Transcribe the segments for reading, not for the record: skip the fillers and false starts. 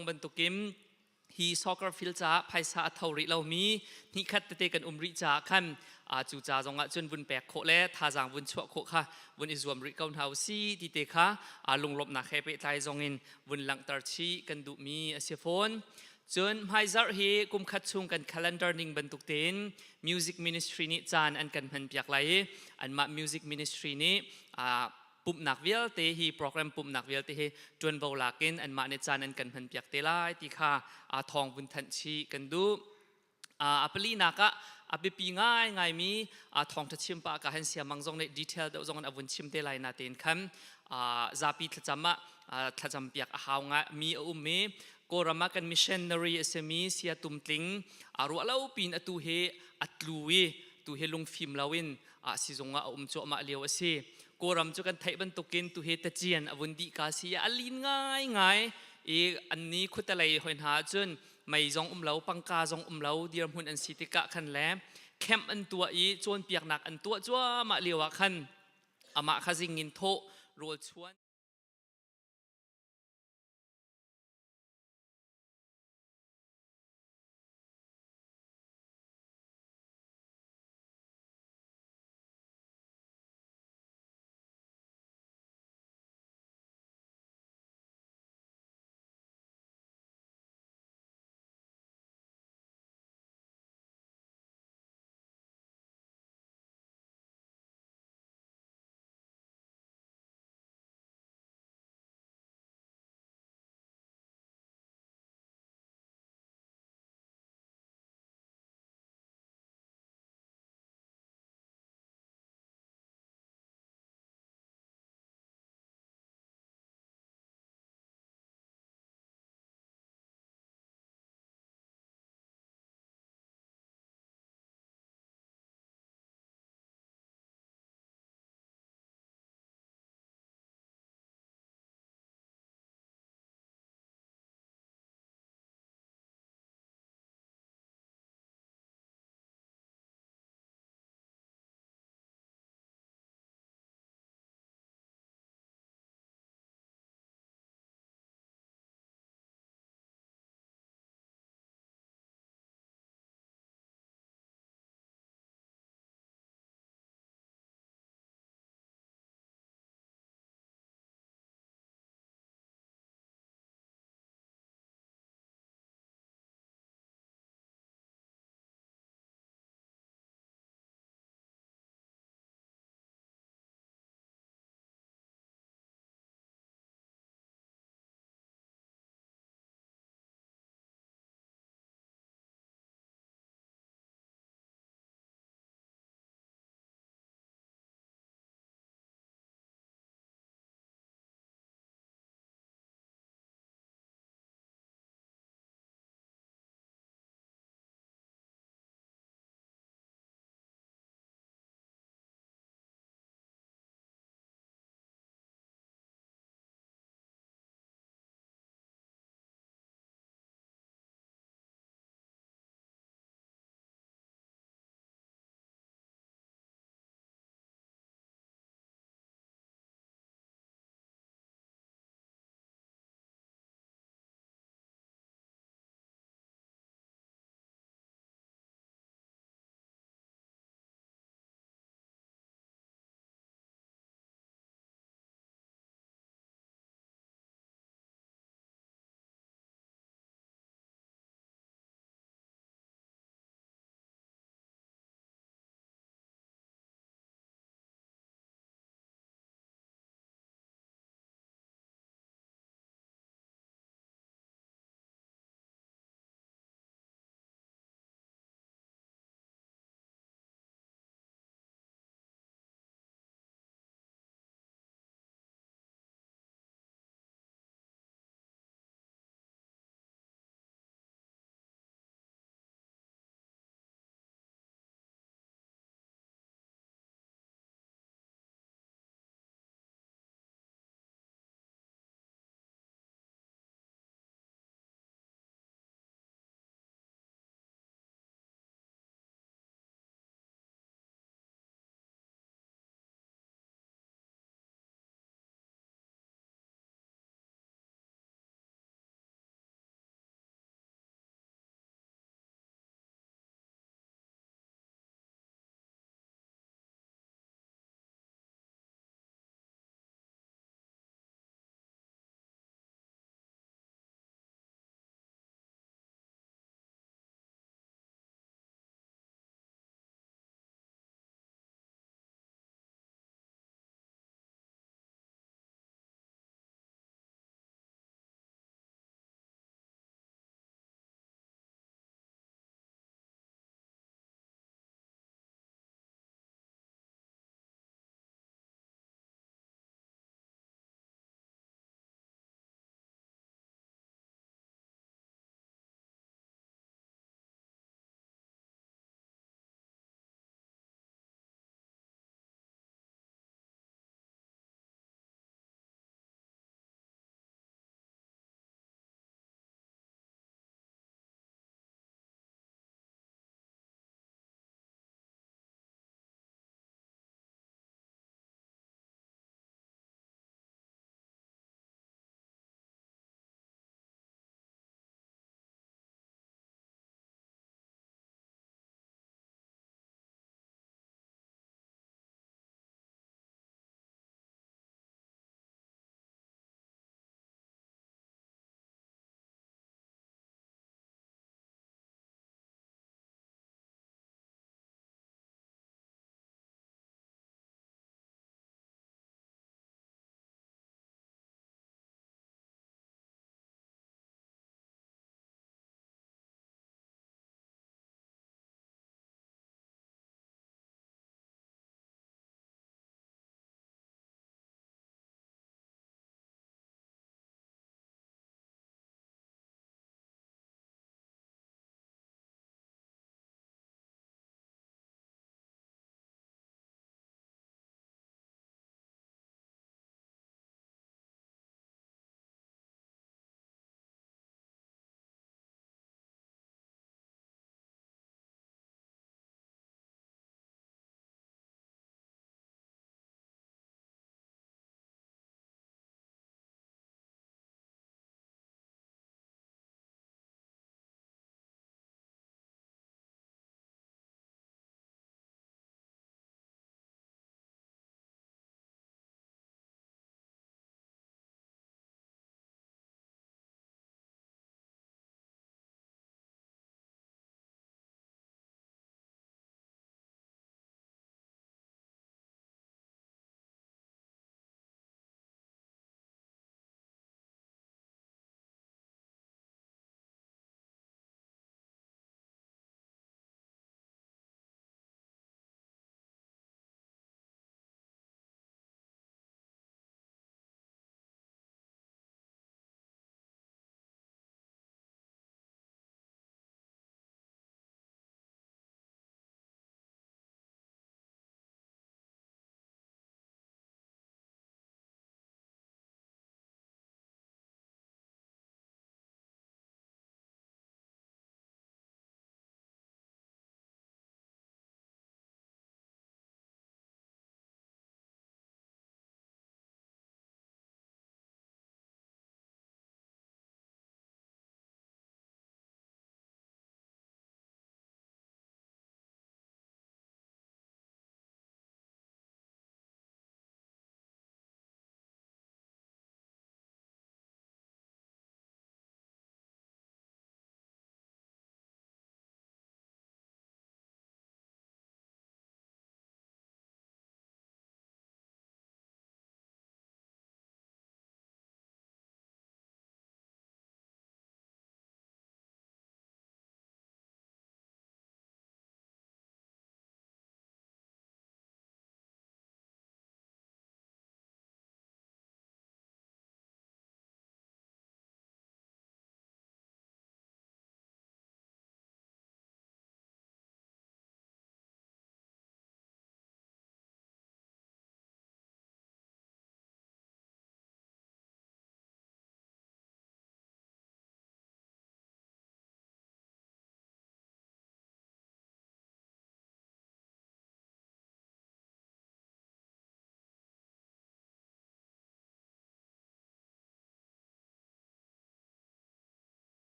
งบันตุกิมฮีสอกเกอร์ฟิลจ้าไพศาลเท่าริเรามีนี่คัดเตกันริจ้าคันจูจ้าจงจนวุนแปกโคเล่ท่าจางวุนชั่วโคค่ะวุนอิจวมริกาวเฮาซีติเตค่ะลงลบนักเฮเปใจจงอินวุนหลังตาชีกันดูมีเสียฟอนจนไฮซาร์ฮีกุมคัดชุงกัน calendar นิ่งบันตุกเต็น music ministry นี่จานอันกันพันเปียกไหลอันมา music ministry นี่ปุ่มนักเวลเตฮีโปรแกรมปุ่มนักเวลเตฮีจวนเบาลากินอันมาในจานอันกันพันเปียกเตล่าที่ค่ะทองบุญทันชีกันดูอปลีนักอภิปีง่ายมีทองทัดชิมปากหันเสียมังจงในดีเทลเดี๋ยวจงอันอวุนชิมเตลัยนาเตนคันซาปีทัดจำทัดจำเปียกหาวงมีมีก็รามากันมิชชันนารีเอสมีเสียตุมติงรัวเล่าปีนตูเฮอัตลูวีตูเฮลงฟิล์มลาวินสิจงโจมาเลียวเสียก็รำจุกันไทยบรรทุกินตูเฮตเจียนอวุนดีกาเสียอลินง่ายอันนี้คุตะเลยหอยหาจนไม่จงเล่าปังกาจงเล่าเดียร์หุ่นอันสิติกะขันแหลมแคมอันตัวจวนเปียกหนักอันตัวจ้วมาเลียวขันมาขจิงินโตรัวชวน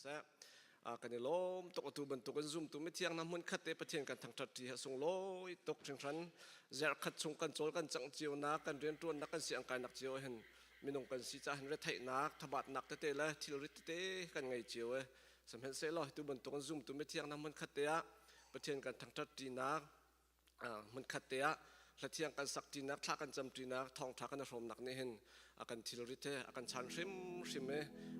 ซะกันนี่ล้มตกตูบันตุกันซุ่มตุไม่เที่ยงน้ำมันคัดเตประเทศกันทางทัดที่ส่งลอยตกถึงชั้นเจาคัดส่งกันโจลกันจังเจียวนักกันเรียนตัวนักกันเสียงกันนักเจียวเห็นมีนงกันสิจ้าเห็นเรทไทยนักทบาทนักเตะละทิลริตเตะกันไงเจียวสำเห็นเสลอยตูบันตุกันซุ่มตุไม่เที่ยงน้ำมันคัดเตะประเทศกันทางทัดที่นักมันคัดเตะและเที่ยงกันสักทีนักทักกันจำทีนักทองทักกันรวมนักนี่เห็นakan tilorite akan chan rim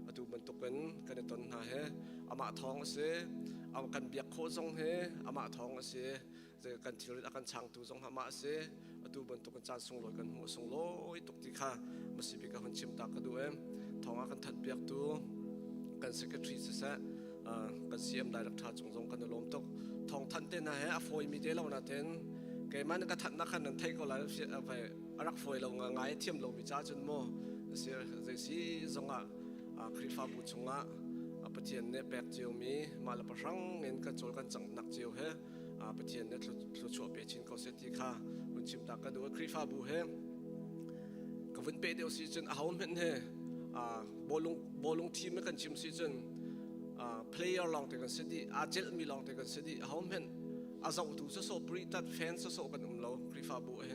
atu bentukan kan ton ha he ama thong se akan biak kho jong he ama thong se je kan tilorit akan chang tu jong ama se atu bentukan chan sung loi kan hu sung loi tuk ti kha masibi ka hon chim ta ka du em thong akan that biak tu kan secretary se sa kan cm director jong jong kan lom tok thong than te na he a foi mi te lo na ten ke man ka that na khan nan thai ko laไปรักฝอยเราง่ายเทียมเราวิจารณ์จนโม่เสียใจสิจงคริฟ้าบุชงปะเทียนเนี่ยแปลกเจียวมีมาละประชังเงินกันโจลกันจังหนักเจียวเฮปะเทียนเนี่ยทุชัวเปียชินเขาเสียทีค่ะมันชิมตากันดูคริฟ้าบุเฮกับวันเปเดียวซีจนเอาเหมือนเฮบอลงทีมไม่กันชิมซีจนplayer ลองแต่กันเสียดีอาเจลมีลองแต่กันเสียดีเอาเหมือนอาจจะถูกโซ่ปริตัดแฟนโซ่กันเราคริฟ้าบุเฮ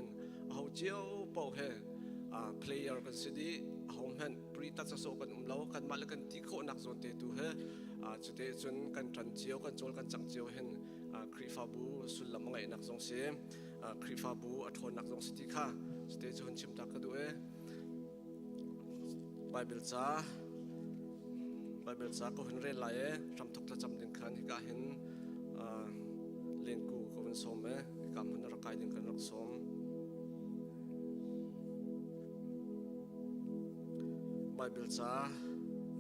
เอาเจียวเป่าเฮplayer กันสิดีเอาเหมือนปริตัดโซ่กันเรากันมาแล้วกันที่โคนักโซนเตตูเฮจุดเตจนกันจันเจียวกันโจลกันจังเจียวเห็นคริฟาบูสุดลำไงนักสงเสียคริฟาบูอัฐนักสงสิทธิค่ะจุดเตจนชิมตักกันด้วยไบเบิลจ้าก็เห็นเรื่องไรรำทุกตะจำดึงขันที่ก็เห็นเลี้ยงกูก็เป็นสมที่ก็มันรักใครดึงกันรักสมไบเบิลจ้า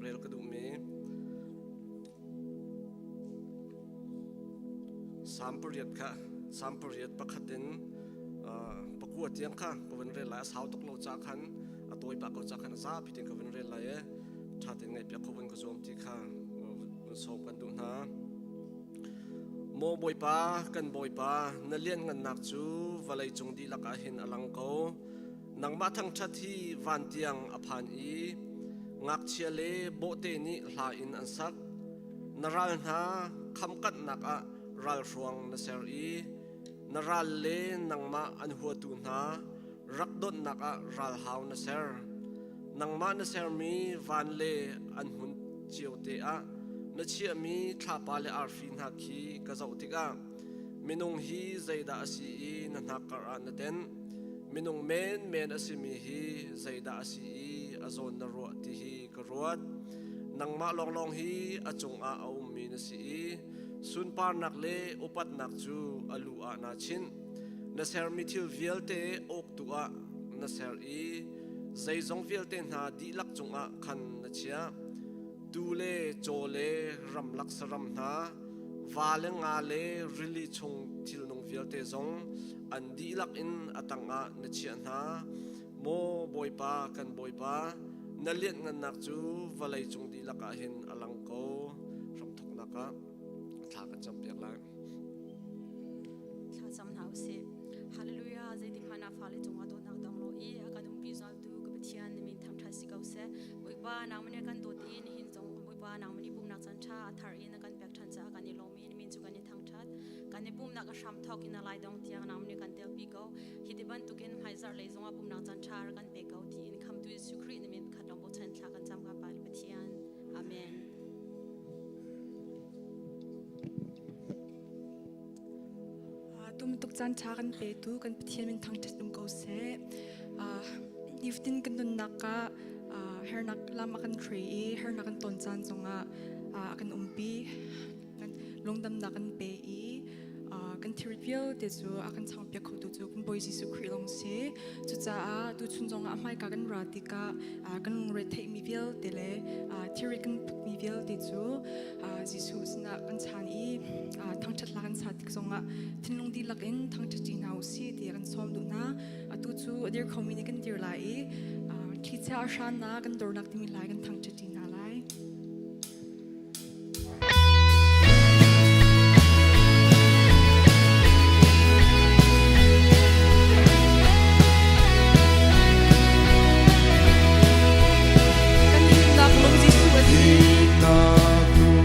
เรียลกระดูมี3 period ค่ะ3 period ประคัดดินประกวดเตียงค่ะก็เป็นเรื่องไรสาวตกโลจากขันตัวปากก็จากขันซาพิธีก็เป็นเรื่องไรชาติไงเปียกเขาเป็นกระทรวงที่ค่ะมันสอบกันดูนะโมบอยปากันบอยปานั่นเลี้ยงเงินนักจูวันเลยจงดีลักอาหินอลังเขานังมาทั้งชาติวันเตียงอภันอีงักเชียเลโบเตนิลาอินอันสักนรัลนาคำกัดนักอะรัลฟวงนเซอรีนรัลเลนังมาอันหัวตูนารักดนนักอะรัลฮาวนเซอร์นังมานเซอร์มีวันเลอันหุนเจียวเตอะนเชียมีทาปาเลอาร์ฟินฮักคีกะเจ้าติกะมินุงฮีใจดาสีนันฮักกะอันเดนมินุงเมนอสิมีฮีใจดาสีอาโซนนรัวที่ฮีกรัวนังมาลองฮีอาจงอาอุมีนสีสุนปานักเลอุปัตนักจูอลูอานาชินนเซอร์มิทิลเวลเตอกตัวนเซอร์อีใจจงเวลเตนาดีลักจงอาคันนเชียดูเลโจเลรำลักสรำนาวาเลงาเลริลิชงทิลนงเวลเตจงอันดีลักอินอตังอานเชียนาโมบอยปากันบอยปานั่นเลี้ยงเงินนักจูวันเลยจงดีลักอาหินอลังโกรำทุกนักถ้ากันจำเปียกแล้วถ้าจำหนาวสิฮาเลลูยาใจที่พานาฟ้าเลยจงว่าโดนนักดังโลอีอาการดุมพิจารดูกับเทียนมีทำทัศน์สิเกาเสบอยปานางมันกันโดดอินหินจงบอยปานางมันปุ่มนักจันทราทารินกันแบกทันจะกันนิโลมีนมินจุกันนิทางทัดกันนิปุ่มนักช้ำทอกินอะไรดองเทียงนางมันกันเตียวปีเกาฮิดิบันตุกินไฮซาร์เลยจงว่าปุ่มนักจันทรากันเบกเกาที่อินคำตุยสุครีนมินขัดลองบทเชนทากันจำกับปาลเทียนอาเมนตุมตุกจันทากันเปตูกันเทียนมินทางจัดลุงเกาเสนิฟตินกันตุนนักกะเฮร์นักลามากันทรีเฮร์นักกันตนจันจงกันปีกันลงดำนักกันเปอีกันทริวิลเดจูกันทางเปียกเขาตัวจูกันบอยจิสุครีลงเสจุจ้าดูชุนจงไม่กันราติกากันเรทเทมีวิลเดเลทริกันมีวิลเดจูจิสุสนะกันชานีทางจัดลากันสาติกจงทิ้งลงดีลักอินทางจัดจีนเอาสิเดียกันซ้อมดูนะดูจูเดียร์คอมมินิกันเดียร์ไลที่เจ้าชานะกันโดนนักที่มีไลกันทางจัดจีนอะไรน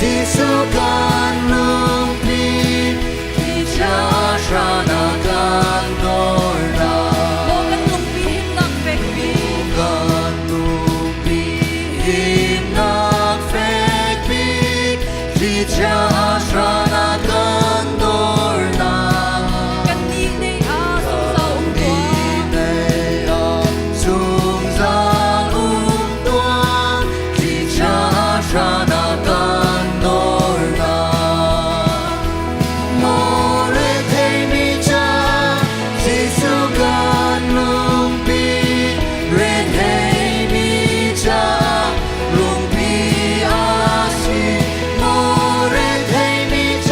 ที่สุกันลุงพีที่จะชนะกันโนรา Bogan lumpi himnak vekpiกันลุงพีหิมนักเฟกปีที่จะชนะกันโนรา kan ni nei a sung sa tua ในสุงสารตัวที่จะชนะกันโนราโมเรเทมิจาที่สุกันลุงปีเรเทมิจาลุงปีอาชีโมเรเทมิจ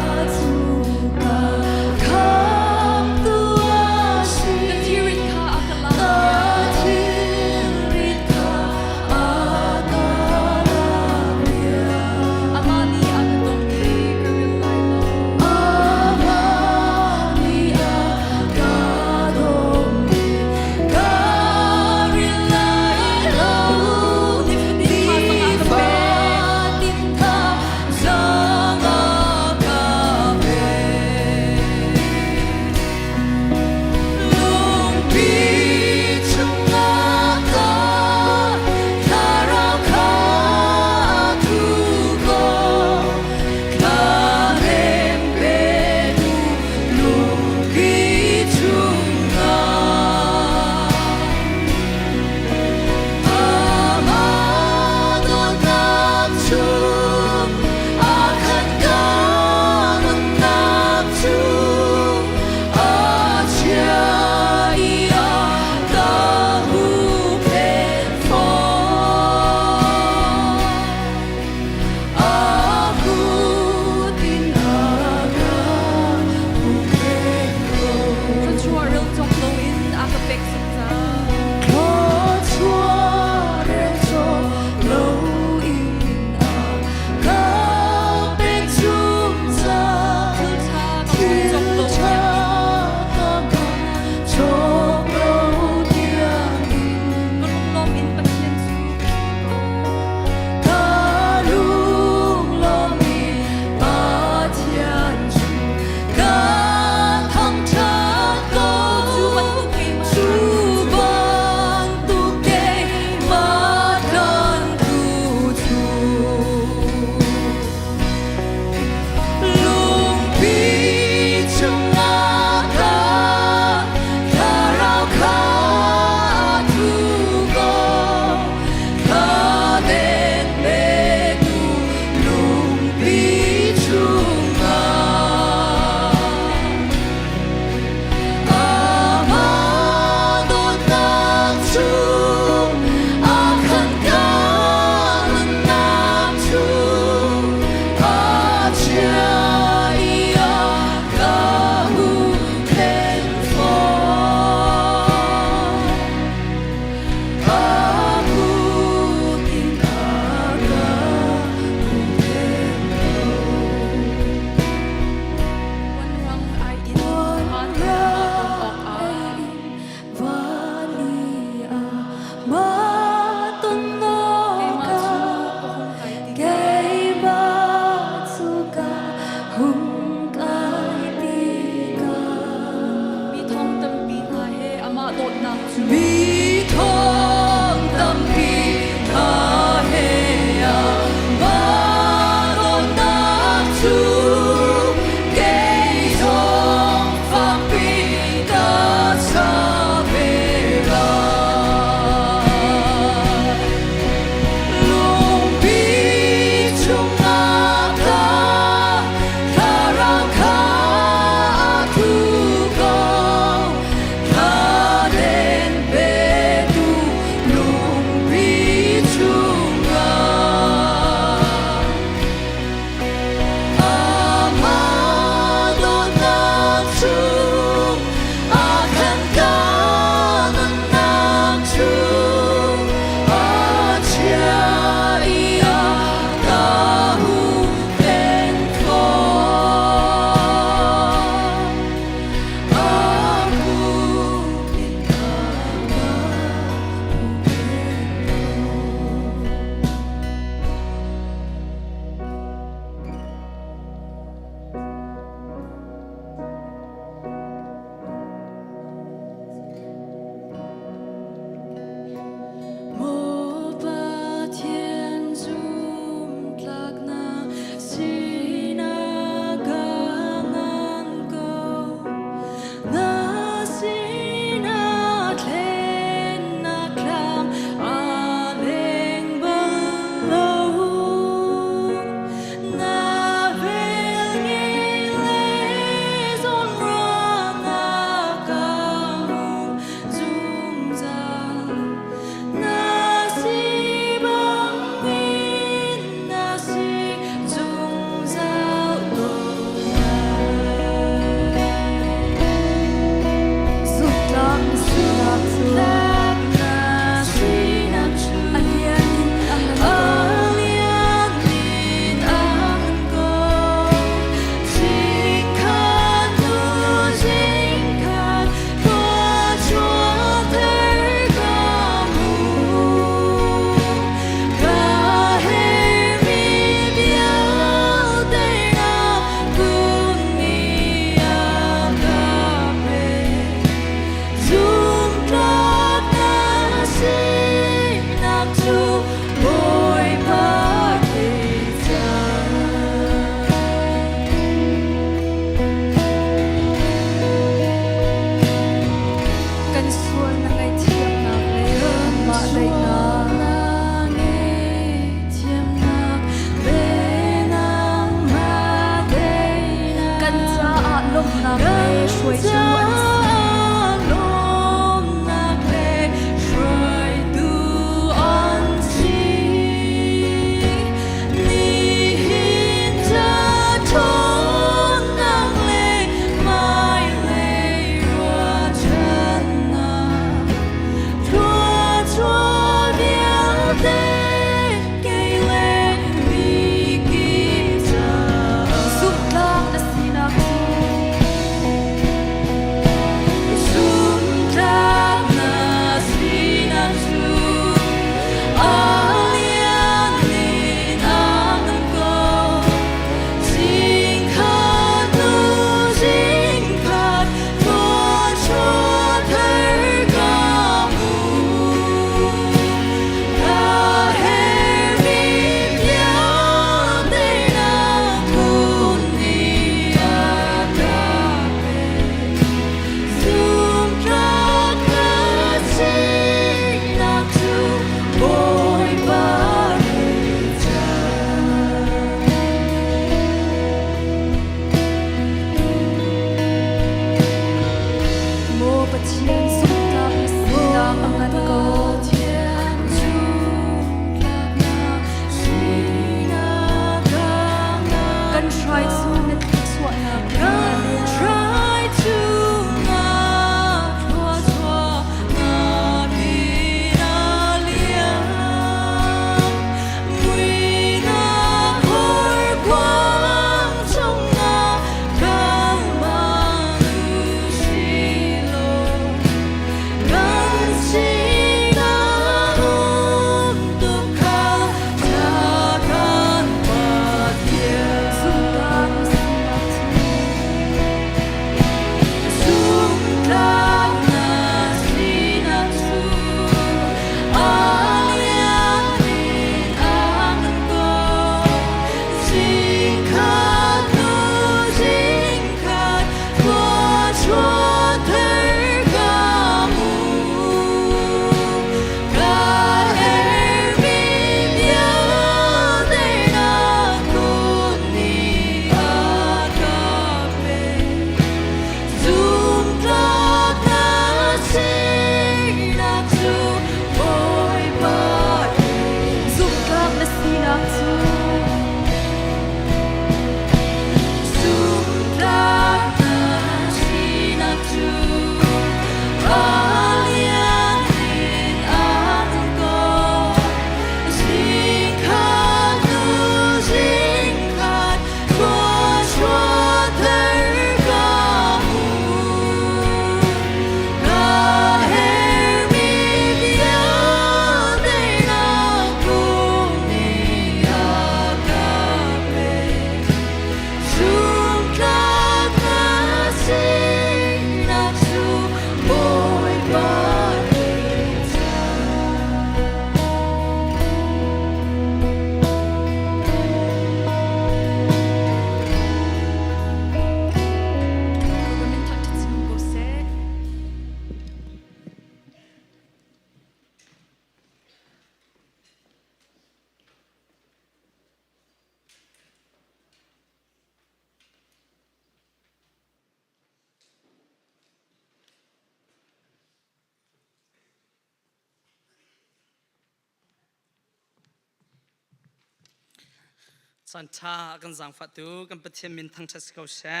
สันชากันสังฟัตูกันประเทศมินทั้งชัสเขาแช่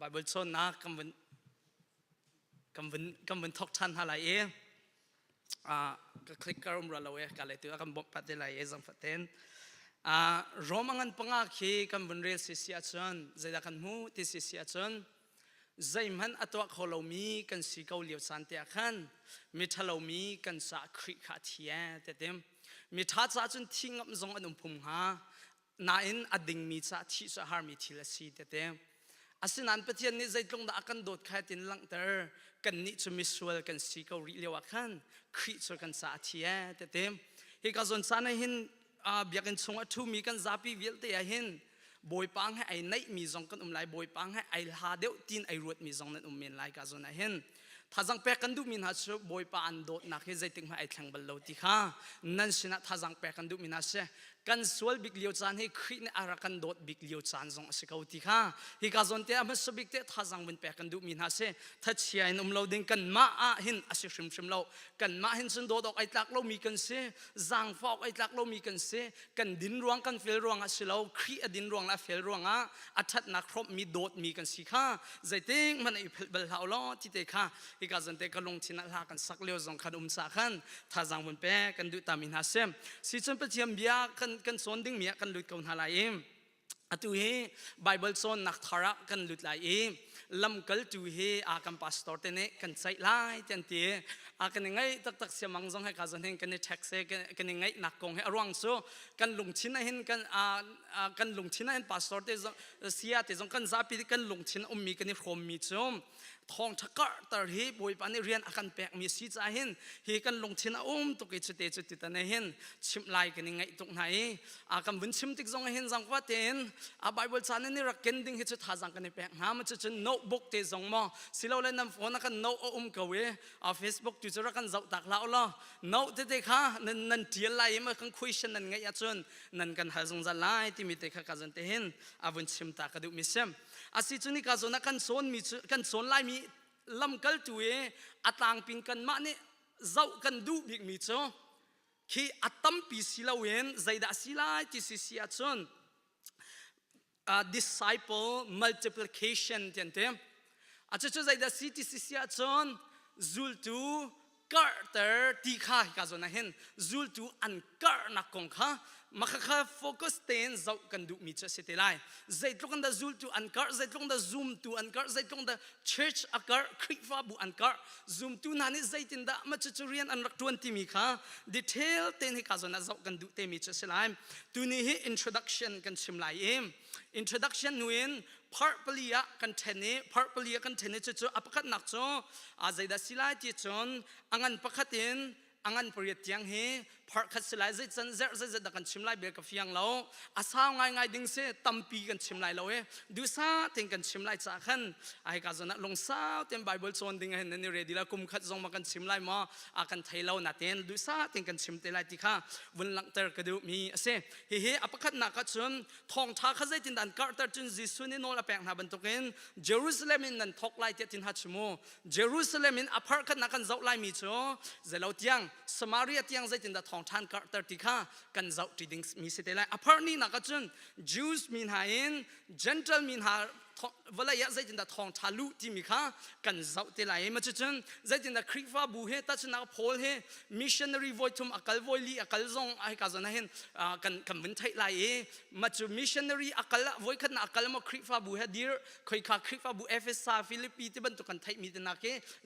Bible ชนนะกันทอกชันอะไรก็คลิกการุมเราเลยกันเลยตัวกันบอกปัตติเลยสังฟัตเตนรอมังันปังอาคีกันบนเรียนสิสิอาจารย์ใจดักันหูที่สิสิอาจารย์ใจมันอัตวะเขาเรามีกันสิเกาเหลียวสันเตียขันมีทะเรามีกันสะคริขาเทียแต่เต็มมีท้าจ้าจนทิ้งอับซงอันพุ่มหานาอินอดิ่งมีจ้าที่สหารมีทีละสีแต่เต็มอาศัยนั้นประเทศนี้ใจตรงดักกันโดดแค่ตินลังเตอร์กันนิจมิสวลกันสิเกาหลีเลียวขันคริสกันสะเทียแต่เต็มฮิกาซอนซานหินเบียกันชงอัตุมีกันซาปีเวลเตียหินบอยปังให้ไอ้ในมีซองกันไลบอยปังให้ไอ้หาเดียวตีนไอ้รวดมีซองนั้นเมนไลกาซอนเห็นถ้าจังแปะกันดูมินฮัชบอยปันโดดนักให้ใจติงให้ไอ้แข่งบอลลูติค่ะนั่นสินะถ้าจังแปะกันดูมินฮัชกันสวลบิกเลียวจานให้ครินอารักันโดดบิกเลียวจานซองสิเขาติค่ะฮิกาซอนเตะมันสบิกเตะถ้าจังเป็นแปะกันดูมินฮัชถ้าเชียนเราดึงกันมาหินอาศัยชิมเรากันมาหินสุนโดดออกไอ้ตักเรามีกันเสจังฟอกไอ้ตักเรามีกันเสกันดินรวงกันเฟลรวงอาศัยเราคริดินรวงและเฟลรวงอัฐนักครบมีโดดมีกันสิค่ะใจติงมันไอ้เบลเอาล้อที่เตะค่ะฮิกาซอนเตะกันลงที่นั่นลากันสักเลี้ยวซองขันสาขันถ้าจังเป็นแปะกันดูตามินฮัชสิจนไปเทียมเบียกันสอนดิ้งเมียกันหลุดกันหาลายอตุเฮไบเบิลสอนนักทาระกันหลุดลายลำกัลตุเฮอากันพาสตอร์เตเนกันใส่ลายเตียนเตียกันยังไงตักเสียมังซงให้การสอนเห็นกันในแท็กซี่กันยังไงนักกงให้อรวงโซกันลงชิ้นเห็นกันลงชิ้นเห็นพาสตอร์เตเสียแต่ซงกันซาปีกันลงชิ้นมีกันในโฟมมีชมทองทักกะตาฮีบอยปานเรียนอาการแปลกมีสีใจเห็นเฮกันลงชิ้นตุกิจุดจุดตันเห็นชิมลายกันยังไงตรงไหนกันวินชิมติกซงเห็นจังว่าเต็นไบเบิลชานนี่รักกันดิ้งเฮจุดหาจังกันในแปลกหามันจะโน้ตบุ๊กเตจงมอสิเราเล่นน้ำฝนกันโน้ตกเวเฟซบุ๊กจุดรักกันเจ้าตักเล่าล้อโน้ตเตะค่ะนั่นเทียนไล่มาคันคุยฉันนั่นไงยัดจนนั่นกันหาจงจะไล่ที่มีเตะค่ะกันจะเห็นวินชิมตากระดูกมิเซมสิจุนี่กันจนกันโซนมีกันโซนไล่มีลำกัลตัวอัตางปิงกันมาเนี่ยเจ้ากันดูบิกมิโซที่อัตตั้มปีศิลาเวนใจดัศิลาที่สิสิอาจนdisciple multiplication เต็มเต็มอาจจะใจดัสิที่สิอาจนจูลตูCarter ที่ข้าก็จะนั่นเห็นจูลตูอันการนักกงข้ามาข้าโฟกัสเต็นเจ้ากันดูมิจฉาเสถียรใจตรงนั้นจูลตูอันการใจตรงนั้นซูมตูอันการใจตรงนั้น church อันการคริสฟ้าบุอันการซูมตูนั่นใจตินดามาจะเรียนอันรักทวนที่มีข้า detail เต็นให้ข้าจะนั่นเจ้ากันดูเต็มมิจฉาเสถียรตัวนี้ให้ introduction กันชิมลายintroduction นู่นpart ปลียกันเทนpart ปลียกันเทนจะอัปคัดนักโจใจดัศิลาที่จนอันประคัตินอันปริยัติยังเฮพาร์คัสไลซ์จันเซอร์จะดักันชิมไลเบลกับฟิยังเราอาสาวง่ายดิ่งเสตั้มปีกันชิมไลเราดูซาเต็งกันชิมไลจากขันไอ้การนั้นลงซาเต็มไบเบิลโซนดิ่งเห็นนี่เรดีละกุมขัดจงมากันชิมไลมาอากันไทยเราหน้าเต็นดูซาเต็งกันชิมเตลัยที่ข้าวันหลังเตอร์ก็ดูมีเสเฮ้อปคัดนักจนทองท้าข้าใจตินดันการ์เตอร์จนจิสุนิโนละแปลงหาบรรทุกเองเยรูซาเล็มินนั่นทอกไลเตตินฮัชโมเยรูซาเล็มินอพาร์คัดนักกันเจ้าไลมีโจจะเราเตียงสมารีที่ยังใจตินดาทองทานการ์เตอร์ที่ข้ากันเจ้าที่ดิ่งมีสิทธิ์เลยอพาร์นี่นักจน Jews มีหาอิน Gentile มีหาเวลาอยากใจตินดาทองทาลุที่มีข้ากันเจ้าที่เลยมาจนใจตินดาคริสฟ้าบุเฮตัชนักโพลเฮ missionary voice ทุมอักล voice ลีอักลซงไอ้การนั้นเห็นกันวินไทยเลยมาจน missionary อักล voice ขันอักลมาคริสฟ้าบุเฮดีร์คอยข้าคริสฟ้าบุเอฟเอสฟิลิปปีที่บรรทุกกันไทยมีแต่นักเ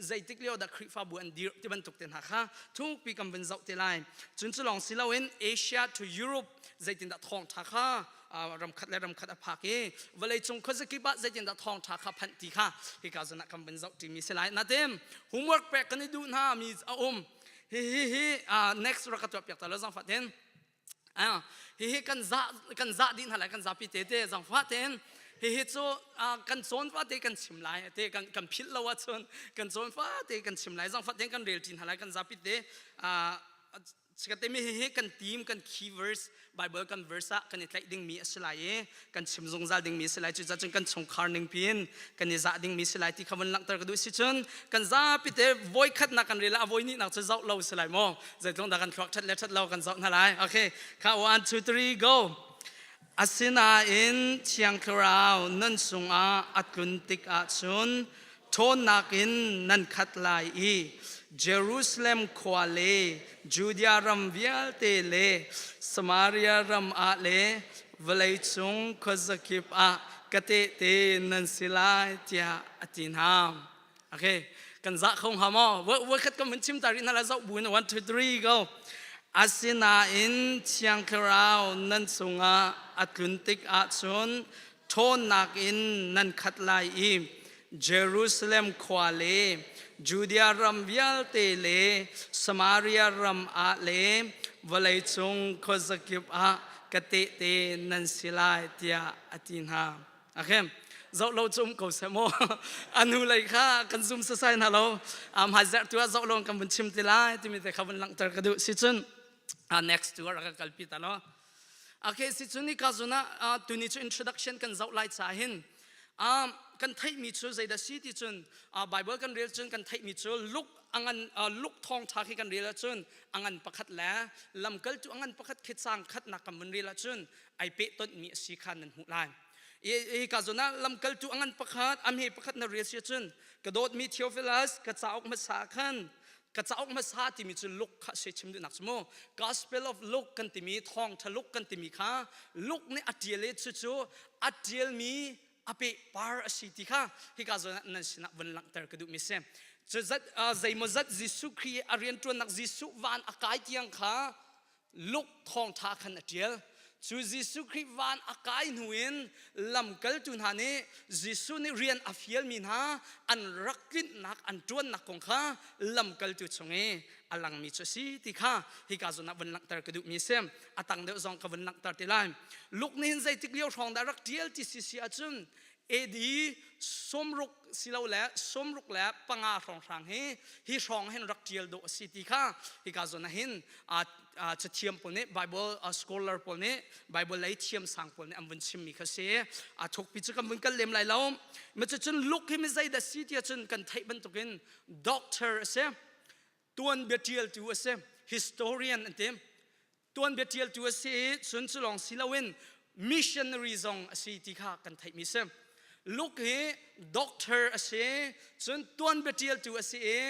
ใจติกเลี้ยวดาคริสฟ้าบุอันดีร์ที่บรรทุกเต็นหักข้าทุกปีกันวินเจ้าที่เลยจนจะลองสิเราเห็นเอเชีย to Europe ใจตินดาทองทักข้ารำคัดและรำคัดอภาเกเวลาจงข้าศึกบ้าใจตินดาทองทักข้าพันธีข้าที่การจะนักคำเป็นเจ้าที่มีเสลายนาเต็มหัวแปลกกันให้ดูนะมีnext รักตัวเปียกตาแล้วจังฟัดเต็นกันจะดินอะไรกันจะพิเตเตจังฟัดเต็นโซกันโซนฟ้าเตกันชิมไลเตกันพิลลาวะชนกันโซนฟ้าเตกันชิมไลจังฟัดเต็นกันเรียลจินอะไรกันจะพิเตสกัดเต็มกันทีมกัน keywords Bible กัน verse กันนี่ไล่ดิ่งมีสลายกันชิมซงซาดิ่งมีสลายจุดจัดจนกันชงคาร์นิ่งพินกันนี่ซาดิ่งมีสลายที่คำวันหลังตระดูสิจนกันซาพิเตโวยขัดนักกันเรียละโวยนี่นักจะเจ้าเราสลายมองจะต้องดักกันทรักชัดและชัดเรากันเจ้านั่นแหละโอเคข้า 1 2 3 go อาศินาอินเชียงคราวนันสุงอาอักุนติกอาชุนโทนักอินนันขัดลายอีเยรูซาเล็มควาเลจูเดียรัมเวียลเตเลสมาเรียรัมอาเลวลัยซุงคอซากิบอากะเตเตนันสิลาเตียอตินามโอเคกันจะคงหามอว่าคัดก็มันชิมตารินาลาจะบุญ 1 2 3 go อาศินาอินเชียงคราวนันสุงอาอักุนติกอาชุนโทนักอินนันขัดลายอีเยรูซาเล็มควาเลจูเดียรัมเวียลเตเลสมาเรียรัมอาเลวลัยซุงคอซากิบอากะเตเตนันสิลาเตียอตินฮาโอเคเราจุ่มกูเสมออันนู้นเลยค่ะกันซุ่มสายนะเราหาจากตัวเราลงกันบนชิมติลาที่มีแต่คำหลังตระกดูสิจุนnext ตัวเราก็กลปิตา咯โอเคสิจุนนี่ก็จุนะตัวนี้จุ introduction กันเราไล่สาหินกันไทยมีชื่อใจเดสิที่จุนBible กันเรียนจุนกันไทยมีชื่อลุกอังอันลุกทองทาที่กันเรียนจุนอังอันประคัดแล้วลำเกลจุอังอันประคัดคิดสร้างคัดนักกันมันเรียนจุนไอเปต้นมีสีขันนันหุลายกาจนะลำเกลจุอังอันประคัดอเมริประคัดนเรียนจุนกระโดดมีเทียวฟิลัสกระจาออกมาสาขันกระจาออกมาสาที่มีจุลุกข้าเชชิมดูนักสมอ Gospel of Luke กันที่มีทองทะลุกันที่มีข้าลุกเนี่ยอัดเดียเลจุอัดเดียลมีอเปปาร์สิติค่ะที่กาจนะนั่นสินะวันหลังแต่กระดูมิเซมจะจัดใจมจัดยิสุครีอาเรียนตัวนักยิสุวานอากาศยังค่ะลุกทองทาขันอัดเดียลจูยิสุครีวานอากาศหนุนลำกัลตุนฮานี่ยิสุนี่เรียนอฟิลมินฮาอันรักกินนักอันจวนนักของข้าลำกัลตุชงเออลังมิชสีติค่ะที่กาจนะวันหลังแต่กระดูมิเซมอตังเดอซองกับวันหลังแต่ติลายลุกนี่ใจติเลียวทองได้รักเดียลที่สิสิอาจุนเอดีสมรุกสิเราแล้วสมรุกแล้วปังอาทองทางฮีทองเห็นรักเดียลโดสิติค่ะที่กาจนะเห็นจะเทียมปนเนี่ย Bible scholar ปนเนี่ย Bible ไล่เทียมสังปนเนี่ยอันวันชิมมีเขาเสียทุกปีจะกันมันกันเล่มไหลแล้วมันจะจนลุกให้ไม่ใจแต่สิที่จนกันไทยบรรทุกิน doctor เสียตัวเบียดเดียลตัวเสีย historian อันเต็มตัวเบียดเดียลตัวเสียส่วนจะลองสิเราเว้น missionary ซองสิที่ข้ากันไทยมีเสียลูกเฮด็อกเตอร์เสียจนตัวเบียดเดียลตัวเสีย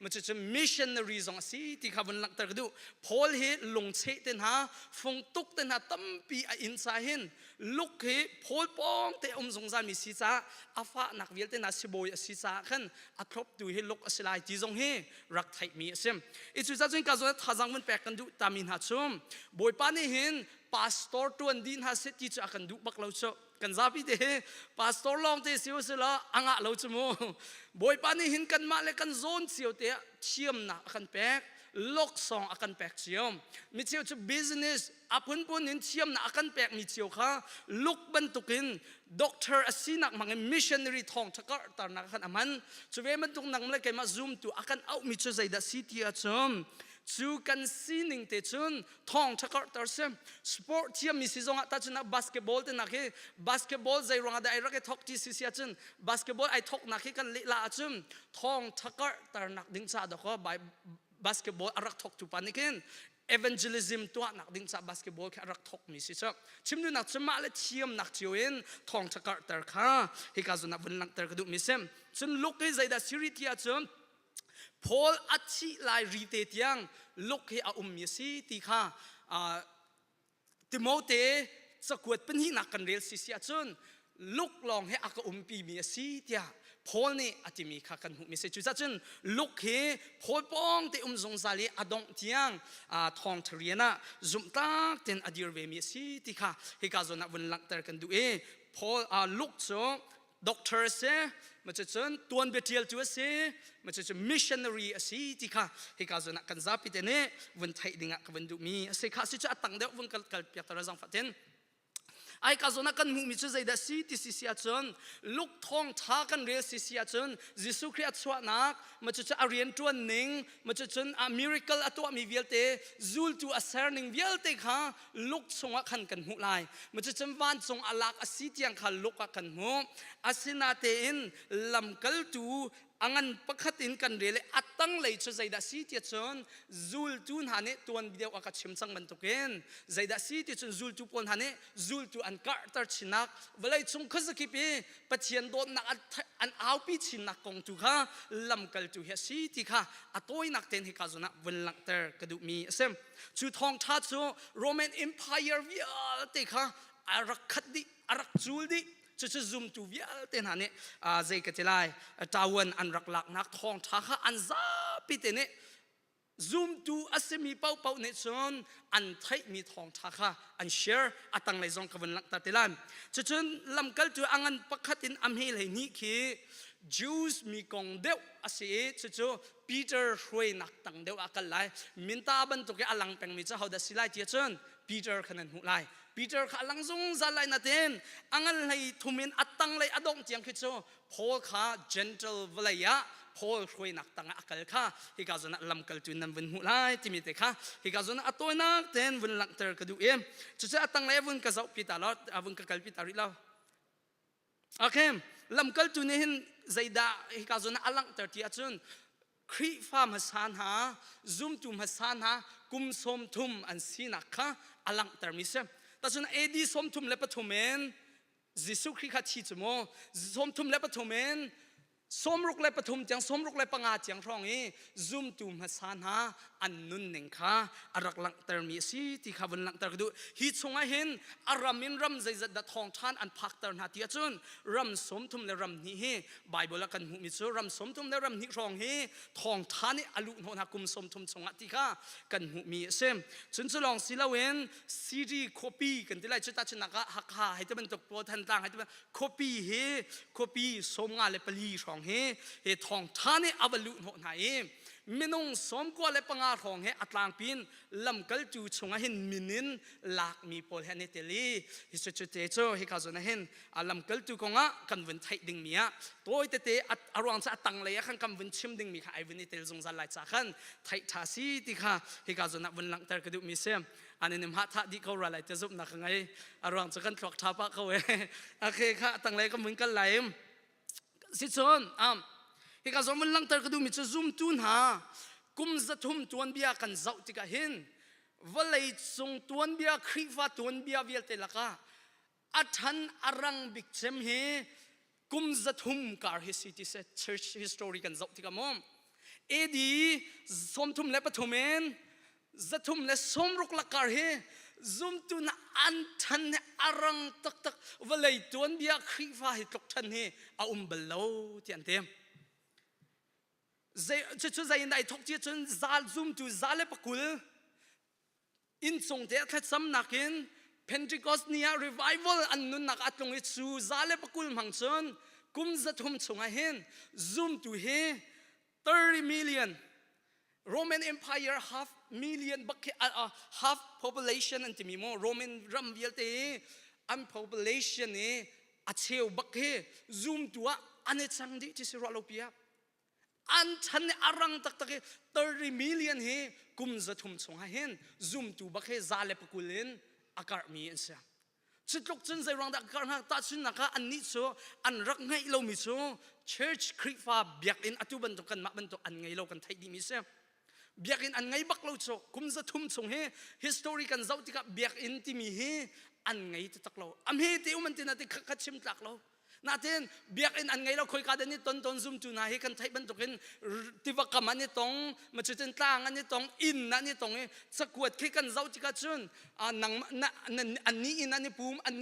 มันจะ missionary ซองสิที่ข้าวันหลังตระดูพอลเฮลงเชเตนหาฟงตุกเตนหาตั้มปีอินซาเฮนลูกเฮพอลปองเตอมสงสารมีสิจ้าอาฟ้านักเวลเตนัสบอยสิจ้าขันอัครบดูเฮลูกสลายจีจงเฮรักไทยมีเสียอิสุจ้าจนการจนท่าจังมันแปลกันดูตามินหาชมบอยปานี่เห็นพาสตอร์ตัวดินหาเสติจะกันดูบักเราชกันซาพิเดพาสตอร์ลองเตสิวสละอ่างเราจมูบอยปานี่เห็นกันมาเลยกันโซนเสียวเตะเชี่ยมนะกันแปกล็อกซองอากันแปกเชี่ยมมิเชียวจะ business อาปุ่นปุ่นเห็นเชี่ยมนะอากันแปกมิเชียวค่ะลุกบรรทุกินด็อกเตอร์อาศินักมังเงิน missionary ทองชักกะตานักขันอามันจะเวมันตุงนังเลยแกมา zoom ตัวอากันเอามิเชียวใจดัชที่อาชมจูกันซีนิงเตจุนทองชักกะตาเซมสปอร์ตเทียมมิซิจงอาตัชนะบาสเกตบอลเตนักเฮบาสเกตบอลใจรองอะไรรักเอทอกที่สิเสียจุนบาสเกตบอลไอทอกนักเฮกันเละจุนทองชักกะตานักดิ้งซาดอกก็บาสเกตบอลอารักทอกทุปานิกินevangelism ตัวนักดิ้งซาบาสเกตบอลแค่รักทอกมิซิชชิมดูนักจะมาเลเทียมนักเจียวเอ็นทองชักกะตาค่ะฮิกาจุนักวันนักตากระดูมิเซมจุนลุกให้ใจดัชสิริที่อาจุนพอลอัดชีลายรีเตตียงลุกให้อามีสิที่ข้าติโมเตสกวดเป็นหินักกันเรียลสิเสียจนลุกลองให้อากปีมีสิที่พอลนี่อาจจะมีข้ากันหุมิเสจุจันลุกให้พอลป้องเตสงสารอดงเตียงทองเทียนะจุมตักเต็นอดีรเวมีสิที่ข้าให้กาจนักวันหลังแต่กันดูพอลลุกโซด็อกเตอร์เซมันจะจนตัวเบียดเดียลตัวเซมันจะมิชชันนารีสิที่ข้าให้กาจนักกันจับพิเตเน่วันไทยดิ่งกับวันดูมีเสกข้าสิจะตั้งเดียววันกัลเปียตระจังฟัดเทนไอ้กาจนักกันหูมิจะใจดัชสิที่สิเสียจนลูกทองท้ากันเรียสิเสียจนยิสุคริสต์สวนักมันจะอาเรียนตัวหนึ่งมันจะจนมิราเคิลตัวมีเวลเตจูลตัวเซอร์หนึ่งเวลเตข้าลูกทรงขันกันหูลายมันจะจนวันทรงอลักอสิที่ยังขันลูกกันหูอาศินาเตนลำกัลตู angan pakhatin kan rele atang lei chu zaida si ti chon zul tun hane tuan video aka chimchang man token zaida si ti chon zul tu pon hane zul tu an kartar chinak walai chung khazaki pe pathian don na an aupi chinak kong tu kha lamkal tu he si ti kha atoi nak ten hi kazuna wenlang ter kadu mi sem chu thong tha chu Roman Empire vial te kha arak khadi arak zuldi chu zoom tu vial ten hane zai katilai tawan an rak lak nak thong tha kha an za pitene zoom tu asemi pau pau ne chon an thai mi thong tha kha an share atang lai zong kawan lak ta telan chun lamkal tu angan pakhatin amhel hai ni khi Jews mi kong deu ase chu Peter hroi nak tang deu akal lai minta ban to ke alang peng mi cha how da silai ti chon Peter khanan hu lai Peter kha alang zung za lai na ten angal lai thumin atang lai adong chiang khi chu Paul kha gentle valaya Paul hroi nak tang akal kha hi ka zona lamkal tu nam wen hu lai timite kha hi ka zona atoi nak ten wen lak ter ka du em chu atang lai wen ka zau pitalot avun ka kalpit ari law okay lamkal tu ne hin zaida hi ka zona alang ter ti achun khri farm hasan ha zoom tum hasan ha kum som thum an sinak kha alang ter mi se ta chun edi som thum le pathomen jisu khri kha thi chumo som thum le pathomen somruk le pathum chang somruk le panga chang rong e zoom tum hasan ha an nun ning kha arak lang ter mi si ti khawan lang ter du hi chunga hin aramin ram zaizat da thong than an phak ter na ti chun ram som thum le ram ni he bible kan hu mi chu ram som thum le ram ni rong he thong than ni alu no na kum som thum chunga ti kha kan hu mi sem chun chulong silawen cd copy kan tilai chu ta chuna ka hakha hai te ban tok pro than tang hai te copy he copy som nga le pali rong he thong than ni avalu no na e minung som ko le panga thong he atlang pin lamkal tu chunga hin minin lak mi pol he ne teli hi chu te cho hi ka zona hin lamkal tu konga kan wen thai ding mia toi te arwang cha tang le khan kam wen chim ding mi kha ai wen ni tel zung za lai cha khan thai tha si ti kha hi ka zona wen lang tar ka du mi sem anin ha tha di ko ra lai te zup na khangai arwang cha kan thlok tha pa ko we akhe kha tang le ka mun kal lai si chon hi ka zom lang tar ka du mi chu zoom tun ha kum zathum tuan bia kan zau ti ka hin valai chung tuan bia khrifa tuan bia vial te laka athan arang big chem he kum zathum kar hi city se church history kan zau ti ka mom edi som thum le pathomen zathum le somruk la kar he zoom tun an than arang tak tak valai tuan bia khrifa hi tok than he a balo tian tem chu zai nai thok chi chun zal zoom tu zale pakul in song te khat sam nakin Pentecost nia revival an nun nak atlong chu zale pakul mang chun kum zathum chunga hen zoom tu he 30 million Roman Empire half population and timi mo Roman ram vialte am population e acheu bakhe zoom tu ane changdi chi siralopia an chan arang tak tak 30 million he kum zathum chunga hen zoom tu bakhe zale pakulin akar mi ensa chitlok chen zai rang da akar na ta chin naka an ni so an rak ngai lo mi so church krifa biak in atuban to kan ma ban to an ngai lo kan thai di mi se biak in an ngai bak lo cho kum zathum chung he history kan zau ti ka biak in ti mi he an ngai ta tak lo am he te uman tin ati khat chim tak lo natin biak in an ngai lo khoi ka den ni ton zoom tu na he kan thai ban to ken tiwa kaman ni tong machutin tlang ani tong in na ni tong e sakwat khi kan zau ti ka chun nang an ni in ani pum an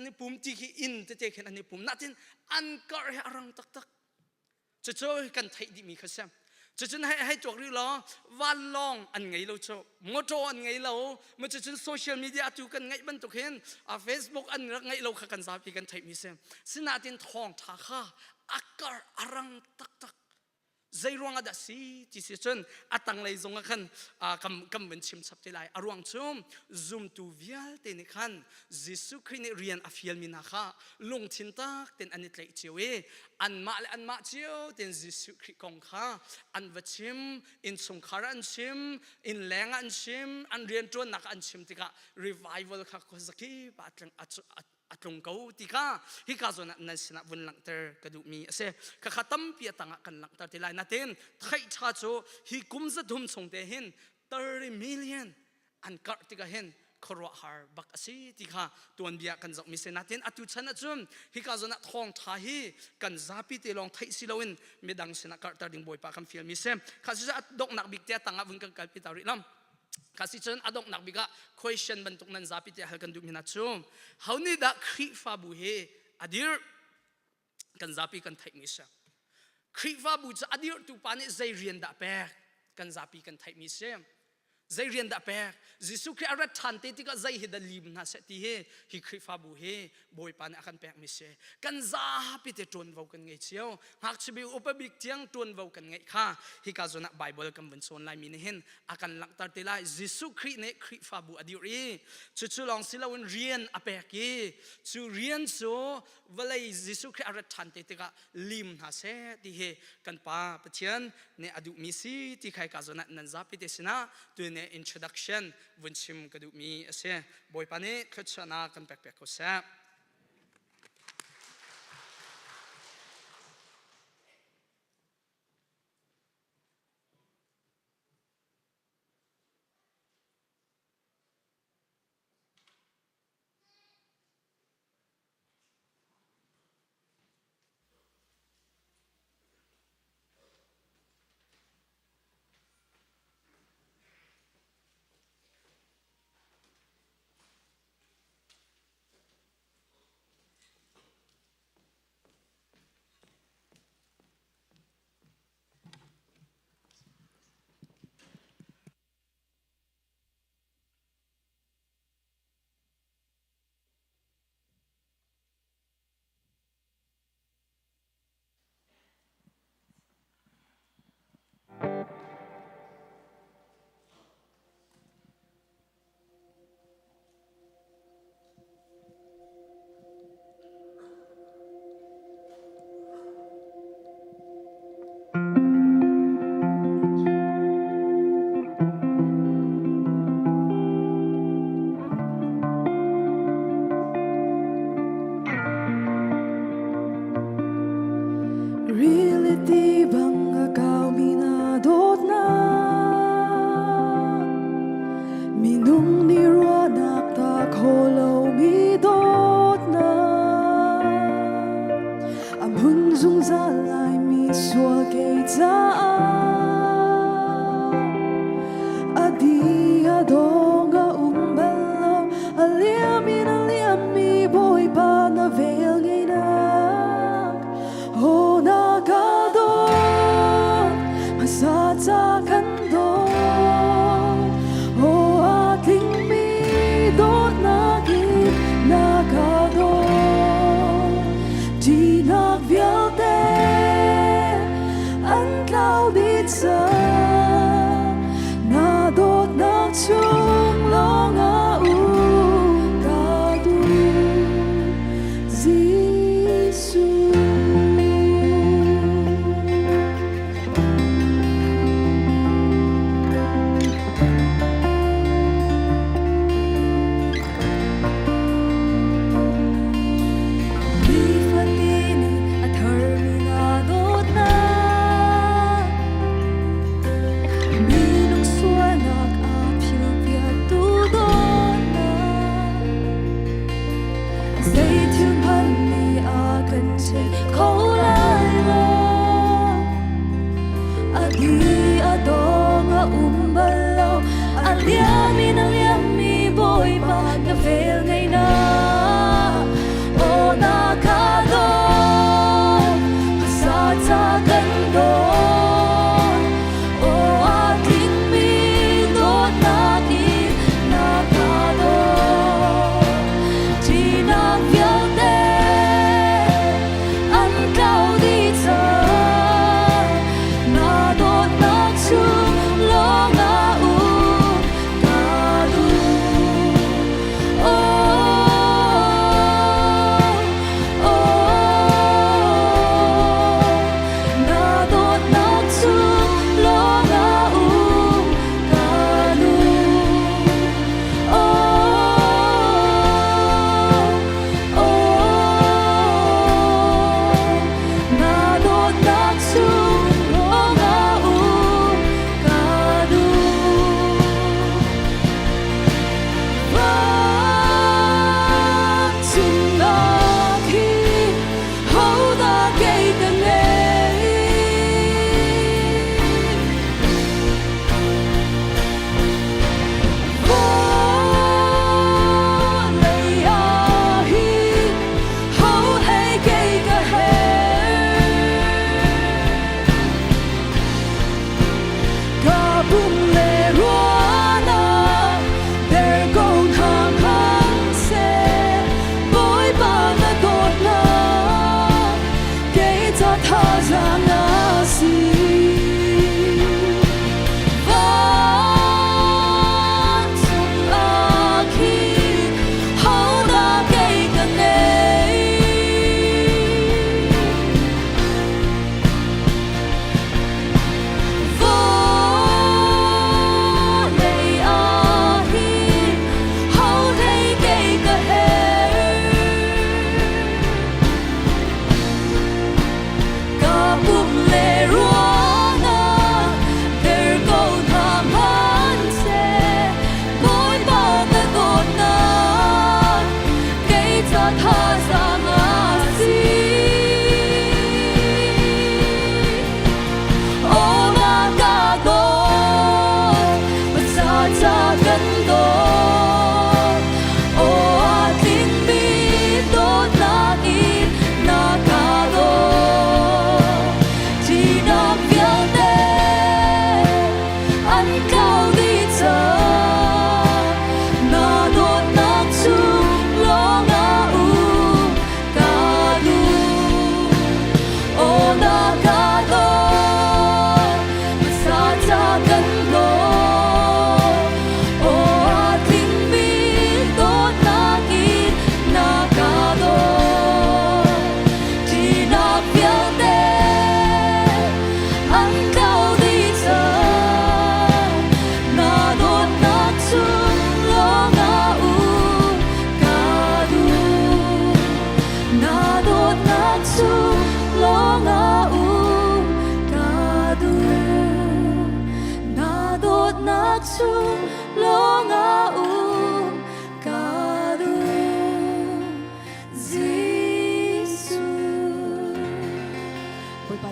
ni pum ti ki in te te khen ani pum natin an kar he arang tak tak cho kan thai di mi khasam chun hai chok ri lo van long an ngai lo cho moto an ngai lo ma chun social media tu kan ngai ban to khen Facebook an ngai lo kha kan sa pi kan thai mi sem sinatin thong tha kha akar arang tak tak zai ruang ada si ti si chun atang lai zong khan kam ben chim chap te lai arwang chum zoom tu vial te ni khan jisu khri ne rian afial mi na kha lung thin tak ten anit lai chewe an ma chiu ten jisu khri kong kha an vachim in sungkharan chim in lengan chim an rian tron nak an chim tika revival kha ko zaki patlang at long kau tika hikazona nan sina bun langter kadumi ase ka khatam pi tanga kan langter tilai natin thai cha cho hi kumza dhum chongte hin 30 million an kar tika hin khorwa har bak asi tika tuan bia kan zok mise natin atu chana chum hikazona thong tha hi kan zapi te long thai silawin medang sina kar tar ding boy pa kam fil mise khasi at dok nak big te tanga bun kan kalpi tari lam kasi chen adok nak biga question bentuk nan zapi te hal kan du minat chum hauni da khri fa bu he adir kan zapi kan thai misa khri fa bu cha adir tu pane zai rian da pe kan zapi kan thai mise zai rian da pe jisu kri arat than te ti ka zai he da lim na se ti he hi khri fa bu he boy pan akan pek mise kan zapi te ton vau kan ngai chiao hak chibi upabik tiang ton vau kan ngai kha hi ka zona bible kan bun son lai min hen akan laktar te lai jisu kri ne khri fa bu adiri chu long silawin rian apek ki chu rian so valai jisu kri arat than te ka lim na se ti he kan pa pathian ne adu misi ti khai ka zona nan zapi te sina tu ne introduction vunchim kadu mi ase boy pane khachana kan pek ko sa 他让那心万众阿基好那给个你我雷阿希好雷给个黑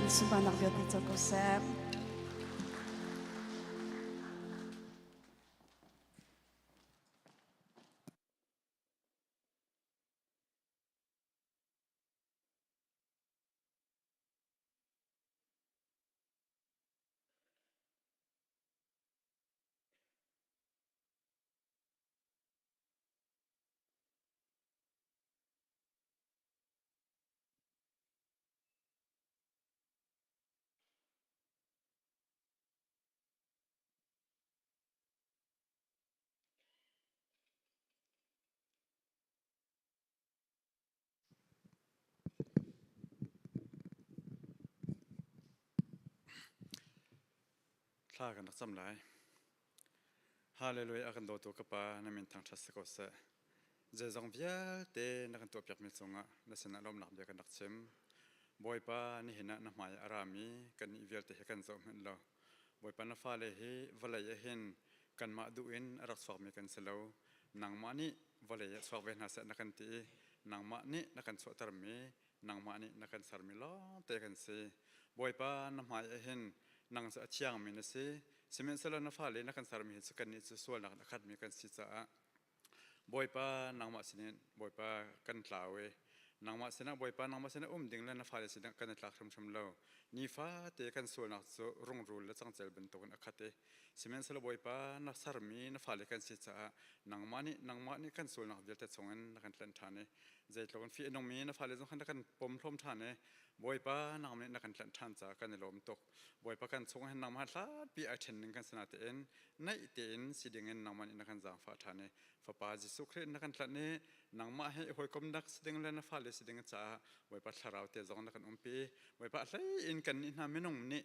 Sumpanak biot dito ko Sep. Klar kan das samlai. Halleluja akan do to kapa na min tang chas ko se. Je zong via te na kan to pyak mi songa na sena lom nak bia kan dak chem. Boy pa ni hina na mai arami kan i vel te kan zo men lo. Boy pa na fa le hi vala ye hen kan ma du in arak swak mi kan selo. Nang ma ni vala ye swak ven ha se na kan ti nang ma ni na kan so tar mi nang ma ni na kan sar mi lo te kan se. Boy pa na mai hen nang sa chiang mi na se semen sala na fale na kan sar mi se kan ni se so na khat mi kan si cha boy pa nang ma sinen boy pa kan tlawe nang ma sena boy pa nang ma sena ding la na fale se kan tlak tham lo ni fa te kan so na so rong rul la chang chel ben to kan akhate semen sala boy pa na sar mi na fale kan si cha nang ma ni kan so na vel te chongan na kan tlan thane zai tlon fi nong mi na fale jong kan kan pom thom thane boy pa nang me na kan tlan than cha kan lom tok boy pa kan chong han nang ma thla pi a then ning kan sana te en nai te en sidingen nang man na kan za fa thane fa pa jisu khre na kan tlan ne nang ma he hoi kom dak siding la na fa le siding cha boy pa tharau te jong na kan umpi boy pa hlai in kan ni na menong ni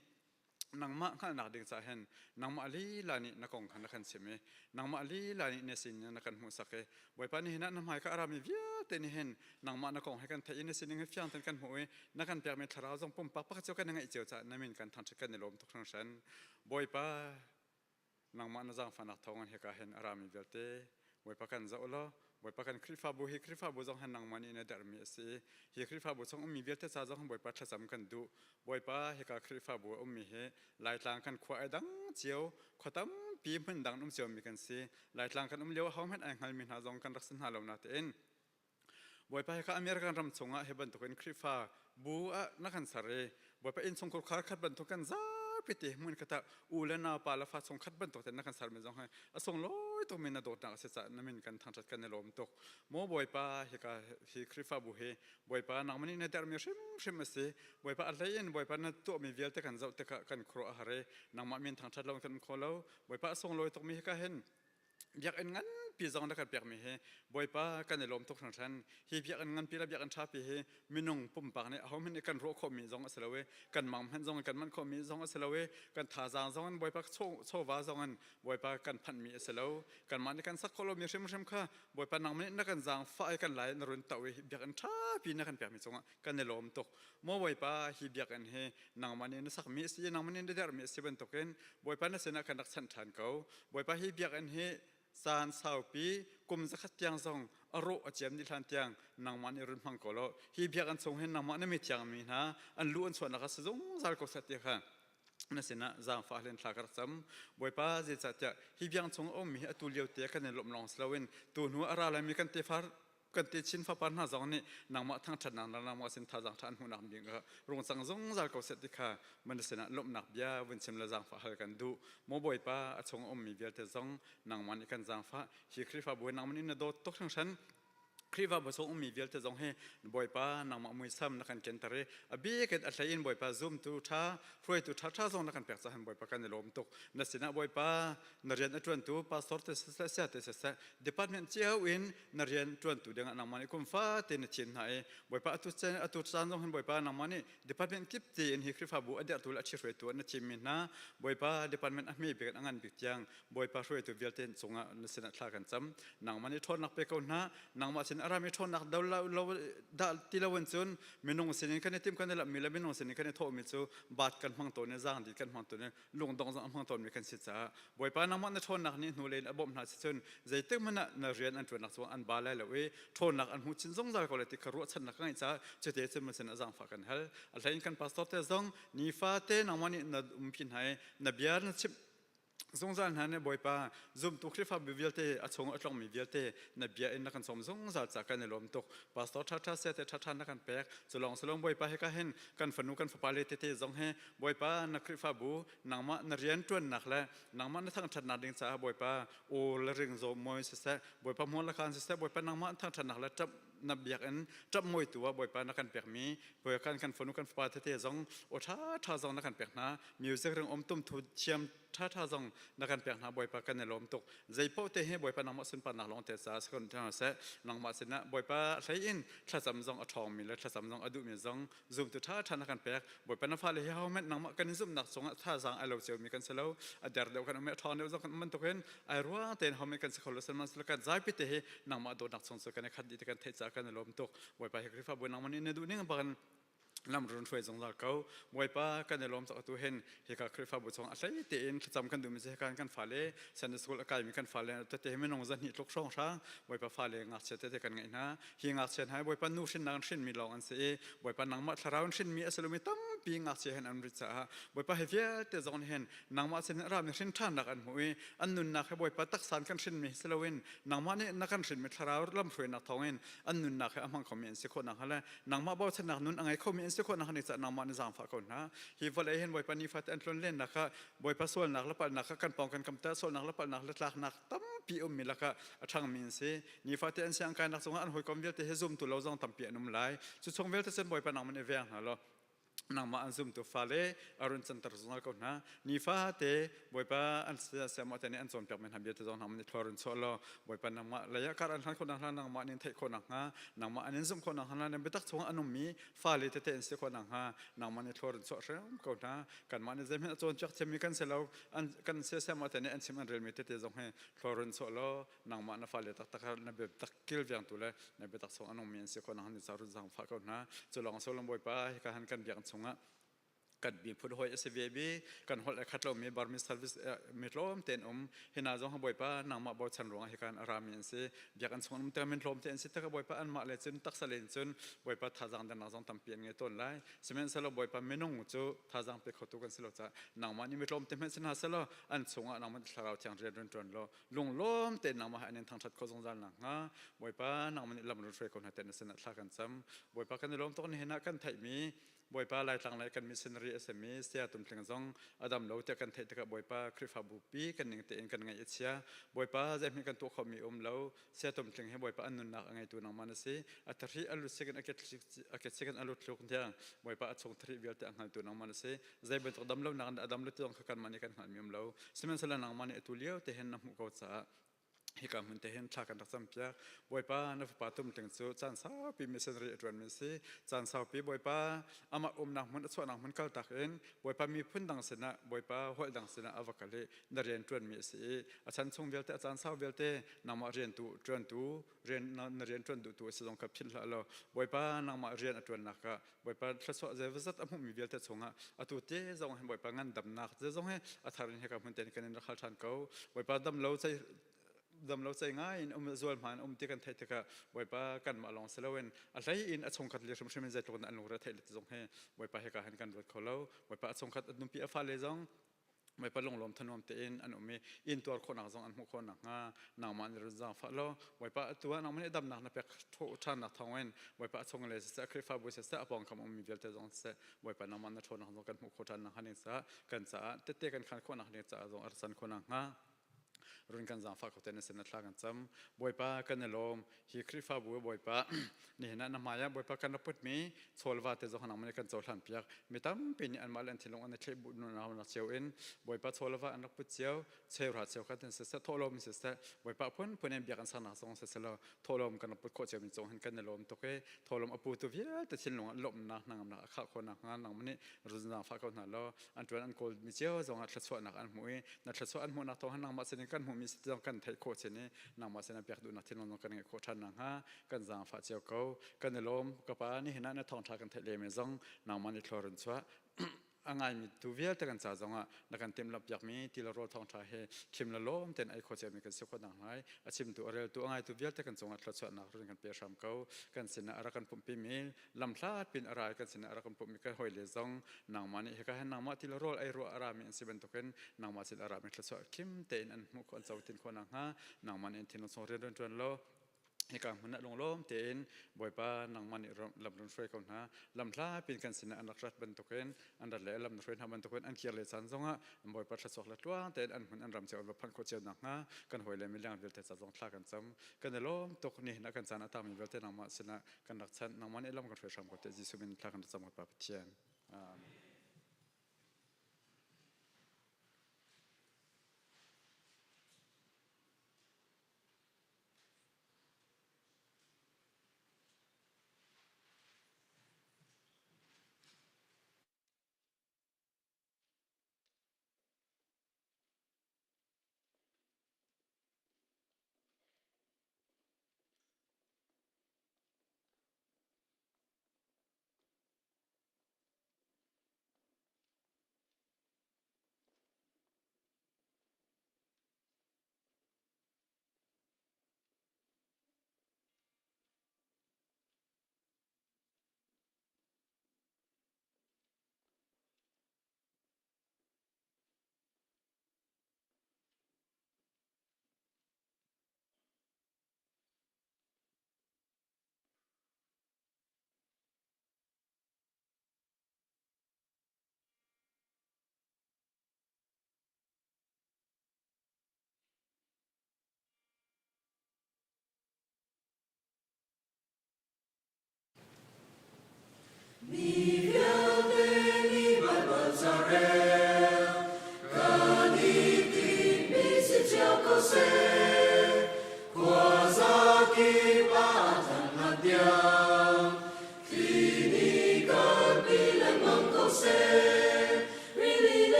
nang ma khan nak ding cha hen nang ma li la ni na kong khan kan seme nang ma li la ni ne sin na kan mu sake boy pa ni na na mai ka arami via te ni hen nang ma na kong he kan thai in sin nge fyang tan kan hui na kan per me tharau jong pum pak pak chau kan ngai cheu cha na min kan than kan ni lom tok thang san boy pa nang ma na jang fanak thong he ka hen arami velte boy pa kan za ola boy pa kan krifa bu jong han nang mani na dar mi se hi krifa bu chong mi velte cha jong boy pa tha sam kan du boy pa he ka krifa bu mi he lai tlang kan khwa dang chiao khotam pi mun dang num chiao mi kan se lai tlang kan leo hom han ang hal min ha jong kan raksan ha lo na te en boy pa he ka american ram chonga he ban to kan krifa bu a na kan sare boy pa in chong ko khar khat ban to kan za pete mun kata ulana pala fa chong khat ban to te na kan sar me jong ha asong loi ตมินโดดนักเสษนมินกันทางจัดกันในลมตกโมบอยป้าเฮกาฮิคริฟาบุเฮบอยป้านางมันนี่ในเดอร์มีชิมสิบอยป้าอะไรเอ็นบอยป้านั่นตัวมีเวลแต่กันเจ้าแต่กันครัวอะไรนางมันมินทางจัดลงกันคนเราบอยป้าส่งลอยตกมีเฮกาเห็นอยากเอ็นงั้นปีจองนักการเปียกมีเฮบอยป้ากันในลมตกทางฉันฮีเปียกเอ็นงั้นปีละเปียกอันชาปีเฮมินงปุ่มปากเนี่ยเขามันกันรัวคอมีจองอัสลาเวกันมังพันจองกันมันคอมีจองอัสลาเวกันท่าจางจองบอยป้าโชวาจองบอยป้ากันพันมีอัสลากันมันกันสักคนเรามีชิมค่ะบอยป้านางมันนักกันจางฝ่ายกันหลายนรุนตะเวเปียกอันชาปีนักการเปียกมีจองกันในลมตกโมบอยป้าฮีเปียกอันเฮนางมันนี่สักมีสินางมันนี่ได้เดอร์มีสิเป็นตกเองบอยป้านั่นเสนากันนักสันทานเขาบอยป้าฮีเปียกอันเฮสานสาวปีกุมสักเตียงทรงอรุอเจียมดิลันเตียงนางมันรุนพังโกโลฮีเบียกันทรงเห็นนางมันไม่เตียงมีนะอันล้วนส่วนนักสะสมสารกษัตริย์ค่ะนั่นสินะจางฟ้าเล่นทากระซ้ำบอยป้าเจจัดจะฮีเบียงทรงอมมีอตุเลียวเตียกันในลมลองสลาวินตัวหัวอะไรมีกันเตฟาร์กันติชินฟ้าปานหาจองนี่นางมาทั้งฉันนางมาสินท่าจางท่านหูนางบิงก็รงสังจงสารกษัตริย์ค่ะมันสินะลมหนักเบียวินชิมละจางฟ้าเฮกันดูโมบอยป้าชงอมมีเบียเตจงนางมันกันจางฟ้าฮีคริฟ้าบวยนางมันนี่นโดตกทั้งฉันคริวาบสงมีเวลเตจงเฮบอยป้านางมวยซ้ำนักการเกณฑ์ตระอบีเกตอัลไลน์บอยป้าซุ่มตูท้าฟรวยตูท้าจงนักการเปิดสหันบอยป้ากันในลมตกนัสินะบอยป้านเรียนอัจวนตูพาสปอร์ตเสียเตเสดีพาร์ตเมนต์เจ้าอินนเรียนจวนตูเดียงนางมันคุมฟ้าเตนชินให้บอยป้าตุจานจงเห็นบอยป้านางมันนี่ดีพาร์ตเมนต์กิบตีนฮิคริฟาบูอเดียตูละชิรวยตัวนัชิมินนะบอยป้าดีพาร์ตเมนต์มีเปิดงานปิดยังบอยป้าฟรวยตูเวลเตนจงนัสินะทากันซ้ำนางมันนี่ทนนักเปกอนนะนางมันสินอารามิทนนักดาวเราดัลที่เราวันจุนมินงสินิกันเนี่ยทีมกันเนี่ยละมีละมินงสินิกันเนี่ยโทมิจูบาดกันพังตัวเนี่ยจางดีกันพังตัวเนี่ยลุงดองจางพังตัวมีกันสิจ้าบอยป้านำมันเนี่ยทนนักนี่หนูเลยอบมนาสิจุนใจเต็มมันน่ะเรียนอันจวนนักสวงอันบาลเลยละเว้ยทนนักอันหูชินจงใจก็เลยที่ขรุฉันนักไงจ้าจะเตะจนมันสินะจางฝากกันเฮลอะไรกันพาสปอร์ตเตจงนี่ฟ้าเตนำมันนี่นัดพินให้นับยาร์นับชิบสงสารฮะเนี่ยบอยป้าซุ่มตุกริฟ้าบิวเตอชงอัตลองมีวิลเตนับยาอินนักสมสงสารจากกันในลมตกพาสปอร์ตท่าเสด็จท่านักการแปลกสลองบอยป้าให้กันเห็นกันฝันกันฝันปาเลเตจงให้บอยป้านักริฟ้าบูนางมานเรียนจวนนักและนางมันทั้งถนัดดิ่งจ้าบอยป้าโอละริงโซมอยสิเสบอยป้ามอลละคันสิเสบอยป้านางมันทั้งถนัดและจับนับยาอินจับมวยตัวบอยป้านักการแปลกมีบอยกันฝันกันฝันปาเลเตจงโอท่าจงนักการแปลกนะมิวสิกเรื่องอมตุ้มทุเชียมท่าจงนักการแปลกนะบอยป้ากันในลมตกใจเป้าเตะให้บอยป้านางมาสินปานนักลองเตะสาสคนที่นั่นเสนางมาสินะบอยป้าใช้อินท่าจำจงอทองมีและท่าจำจงอดุมีจงซุ่มตัวท่านักการแปลกบอยป้านฟ้าเลยเฮาแม่นางมากันซุ่มนักสงท่าจงไอเราเจียวมีกันเสลาอเดอร์เดียวกันแม่ทอนเดียวกันมันตกเห็นไอรัวเตนเฮามีกันสกอลสมันสกันใจพิเตะนางมาโดนนักสงสกันขัดดีกันเทจากกันในลมตกบอยป้าเฮกริฟ้าบอยนางมันนี่ดูนี่กันปกันลำรุนช่วยจงรักเขาบอยป้ากันในลมสักตัวเห็นเฮกคริฟ้าบุษงอะไรเตนจำกันดูมีเสกันฟ้าเลยสันสกุลอากาศมีกันฟ้าเลยแต่เตไม่นงจันหิตลกช่องช้างบอยป้าฟ้าเลยงัดเสร็จเตกันไงนะหิงัดเสร็จให้บอยป้านูชินนางชินมีลองอันเสียบอยป้านางมาทาราวชินมีอสลุมิตั้มปีงัดเสียเห็นอันริษาบอยป้าเฮียเตจงเห็นนางมาเสนรามชินท่านนักอันมวยอันนุนนักให้บอยป้าตักสารกันชินมีสลาวินนางมาเนี่ยนักกันชินมีทาราวลำช่วยนักทองเงินอันนุนนักให้อมังเขามีอันสิคนนักอะไรนางมาบอกชนะนุนอันไงเขามีอันสิคนนักนี่จะนางมันจางฝากคนนะฮีวอลเห็นบอยปานีฟัดอันล้นเล่นนะคะบอยปาส่วนนักละปันนักกันปองกันกำเตอส่วนนักละปันนักละลักนักตั้มปีมีละค่ะช่างมินเสนี่ฟัดอันเสียงการนักสงฆ์อันหอยคอมเวลเตเฮซุมตุลาจงตั้มปีนุ่มไหลสุดสงเวลเตเซนบอยปานางมันเอเวียงฮะล่ะนางมาอันซุ่มตัวฟ้าเล่อรุณจันทร์สงฆ์ก่อนนะนี่ฟ้าเตบอยป้าอันเสียมาแต่เนี่ยอันส่วนเปียกมันทำเยอะจะต้องทำมันทอรุณโซโลบอยป้านางมาระยะการอันทันคนนางมาเนี่ยเทคนนางฮะนางมาอันนี้ซุ่มคนนางฮะเนี่ยไปตักสงฆ์อันนุ่มมีฟ้าเล่เตอันเสียคนนางฮะนางมาเนี่ยทอรุณโซเรื่องก่อนนะกันมาเนี่ยจะมีส่วนจักจะมีกันเสียแล้วอันกันเสียมาแต่เนี่ยอันสิมันเรียนมีเตจงให้ทอรุณโซโลนางมาเนี่ยฟ้าเล่ตักเนี่ยแบบตักกิลเวียงตัวเลยเนี่ยไปตักสงฆ์อันนุ่มมีอันเสียคนนางเนี่ยจะรุนจังฟ้าก่อนนะจะลองโซลบอยป้าให้กันกันเบียงสงฆ์กันบีพูดหอยSVBกันหดขัดลมมีบาร์มิสเซอร์วิสมีลมเต็นเห็นอาจจะบ่อยป้านางมาบ่ชันรวงให้การอารามีนสิเบียกันส่งมันเต็มเป็นลมเต็นสิถ้าก็บ่อยป้าอันมาเลยจนตักสเลนจนบ่อยป้าท่าจังเดินนางจงตั้มเปลี่ยนไงต้นไล่สมัยนั้นเราบ่อยป้าไม่นุ่งจู่ท่าจังไปเข้าตัวกันสิเราจะนางมานี่มีลมเต็มเป็นสินหาสิเราอันส่งนางมันทาราวเทียงเรียนจนเราลงลมเต็นนางมาให้อันนี้ทางชัดเขาจงจันนางฮะบ่อยป้านางมันลำรุนช่วยคนให้เต็นสินหาท่ากันซ้ำบ่อยป้ากันลมตรงนี้เห็นกันไทยมีบ บอยป้าลายต่างหลายกันมิชชันนารีSMEเสียตุ่มเพียงซองอดัมเราจะกันเทตกับบอยป้าคริฟาบูปีกันหนึ่งเตนกันไงเอเชียบอยป้าจะมีกันตัวเขามีเราเสียตุ่มเพียงให้บอยป้าอันนุนนักไงตัวนังมันสิอัตรีอลุสิกันอเกตสิกันอลุทลุกเทียงบอยป้าส่งทรีเวลแต่อังตัวนังมันสิใจเป็นตัวดัมเรานังอดัมเราต้องกันมันกันหันมีเราสิมันสละนังมันเอตุเลียวเตเห็นน้ำมุกเอาซะฮิกามันเตเห็นชากันรักษาเปียบอยป้านับป้าตุ่มถึงสู้จันสาวปีมิสเซนรีตวนมิสิจันสาวปีบอยป้าอามานักมันส่วนนักมันกัลตักเอ็นบอยป้ามีพื้นดังเสนะบอยป้าหัวดังเสนะอวกาศเลยนเรียนตวนมิสิอาจารย์ทรงเวลเตอาจารย์สาวเวลเตนามาเรียนตัวตวนตัวเรียนนเรียนตวนตัวสิลงกับพิลละเราบอยป้านามาเรียนตวนนักบอยป้าทศวรรษเจวิสัตอมุมีเวลเตส่งอ่ะตัวเตจงให้บอยป้างันดำนักจะจงให้อัฐารินให้กับมันเตนกันในรักชันเขาบอยป้าดำเราใจดำเราใจง่ายส่วนมันที่กันไทยก็ไว้ป้ากันมาลองเสลวนอะไรอินอสงคัดเลี้ยงชมใจตรงนั้นลงรัฐไทยจะส่งให้ไว้ป้าให้การกันรถเขาเล่าไว้ป้าอสงคัดนุ่มปีฟ้าเลยจงไว้ป้าลงลมถนนเตนอันมีอินตัวคนหนักจงอันมุขคนหนักนางมันรู้จักฟ้าเล่าไว้ป้าตัวนางมันดำหนักนับเป็กทุกชั้นหนักทางเว้นไว้ป้าส่งเลยเสคริฟาบุษเสอปองคำมีเวลเตจงเสไว้ป้านางมันชนหนักจงกันมุขคนหนักหันเสกันสะเตะกันขันคนหนักเนี่ยจะจงอรสันคนหนักรุ่นกันจางฟ้าเขาเต้นเส้นนัดลากันจำบอยป้ากันในลมฮีคริฟาบัวบอยป้านี่นะน้ำมายาบอยป้ากันนับพุทธมีโซลวาเตจงหนังมันกันโซลันเปียกมีตั้มเป็นอันมาเล่นที่ลงอันในเชบุนนาวนักเชียวเอ็นบอยป้าโซลวาอันนักพุทธเชียวเชียวรัดเชียวกันเต้นเสร็จทอลมเสร็จบอยป้าพ้นเอ็นเบียกันสนักสงเสร็จแล้วทอลมกันนับพุทธโคเชียวมีจงหันกันในลมตกเอทอลมอปูตัวเวียแต่ชิ้นลงลมนักนางนักข้าคนนักงานนังมันนี่รุ่นจางฟ้าเขาหนาแล้วอันตัวอันโกลมีเชียวจงอัดสวดนักอันหมวยนัดสวดอันหมวยนักตัวหันนังมาเส้นกันหมวยมีจงกันไทยโคเชนี่นางมาเสนาเปียกดูนักที่นนกันเงโคชันนางฮะกันจางฟ้าเจียวเขากันในลมกับป้านี่เห็นนั่นทองทากันเทเลเมซงนางมันนี่คลอรันชัวอังไงมีตัวเวียแต่กันจ่าจงอ่ะนักการเต็มลับอยากมีที่เราโรทองทาเฮชิมละลมเต็นไอโคเจมีกันสุขดังไรอาชิมตัวเรลตัวอังไงตัวเวียแต่กันจงอ่ะทศนักรุ่นกันเปียชามเขากันสินะอารักันปุ่มปีมีลำพลาดเป็นอะไรกันสินะอารักันปุ่มมีกันหอยเลซงนางมันนี่เฮกันให้นางมาที่เราโรไอรัวอารามีอันสิเป็นตัวกันนางมาสิอารามีทศคิมเต็นอันมุขอันเจ้าตินคนนางฮะนางมันเองที่นส่งเรียนจนโลในการมันลงล้มเต็นบอยป้านางมันลำรุ่นช่วยกันฮะลำพลาเป็นกันสินะอันรักรัดบรรทุกเองอันดัดเล่ลำรุ่นช่วยทำบรรทุกเองอันเคียร์เลยสันซงฮะบอยป้าชัดสกละตัวเต็นอันมันอันรำเจ้าแบบพันโคเจียวนักฮะกันหอยเลยไม่เลี้ยงเวลเตจัดจงทลากันซ้ำกันในล้มตกนี่นักกันสานตามีเวลเตนางมันสินะกันรักชันนางมันเอลำกันช่วยทำกันเตจิสุบินทลากันซ้ำกับป้าเทียน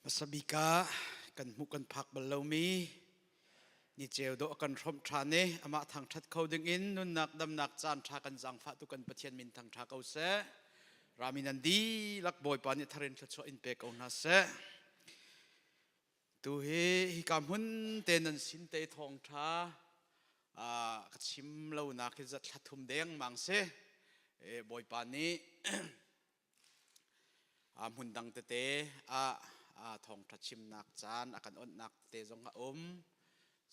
Masabika kan mukan phak balomi ni cheu do kan thom thane ama thang that khoding in nun nak dam nak chan tha kan jang fa tu kan pathian min thang tha kau se raminandi lak boy pani tharen thcho in pe kau na se tu hi kam hun tenan sin te thong tha ka chim lo na ki zat thum deng mang se boy pani hun dang te thong tha chim nak chan akan on nak te jong a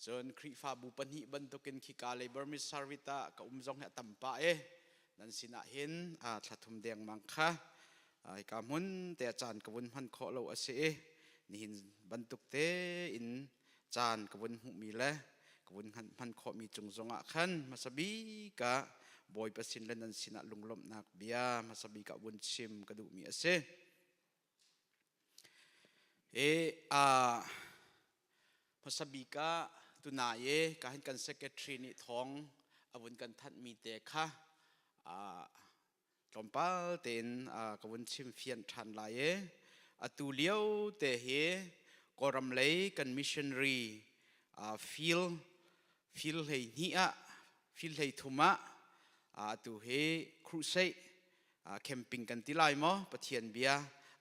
chon khri fa bu pani ban to ken khi ka labor mi sarvita ka jong ha tampa nan sina hin thathum deng mang kha ai ka mun te chan ka bun han kho lo ase ni hin ban tuk te in chan ka bun hu mi le ka bun han kho mi chung zonga khan masabi ka boy pasin le nan sina lunglom nak bia masabi ka bun chim ka du mi ase masabi ka tunaye kahin kan secretary ni thong abun kan that mi te kha tompal ten kawun chim fian than lai atu liao te he koram lei kan missionary feel hei ni feel hei thuma atu he crusade camping kan tilai mo pathian bia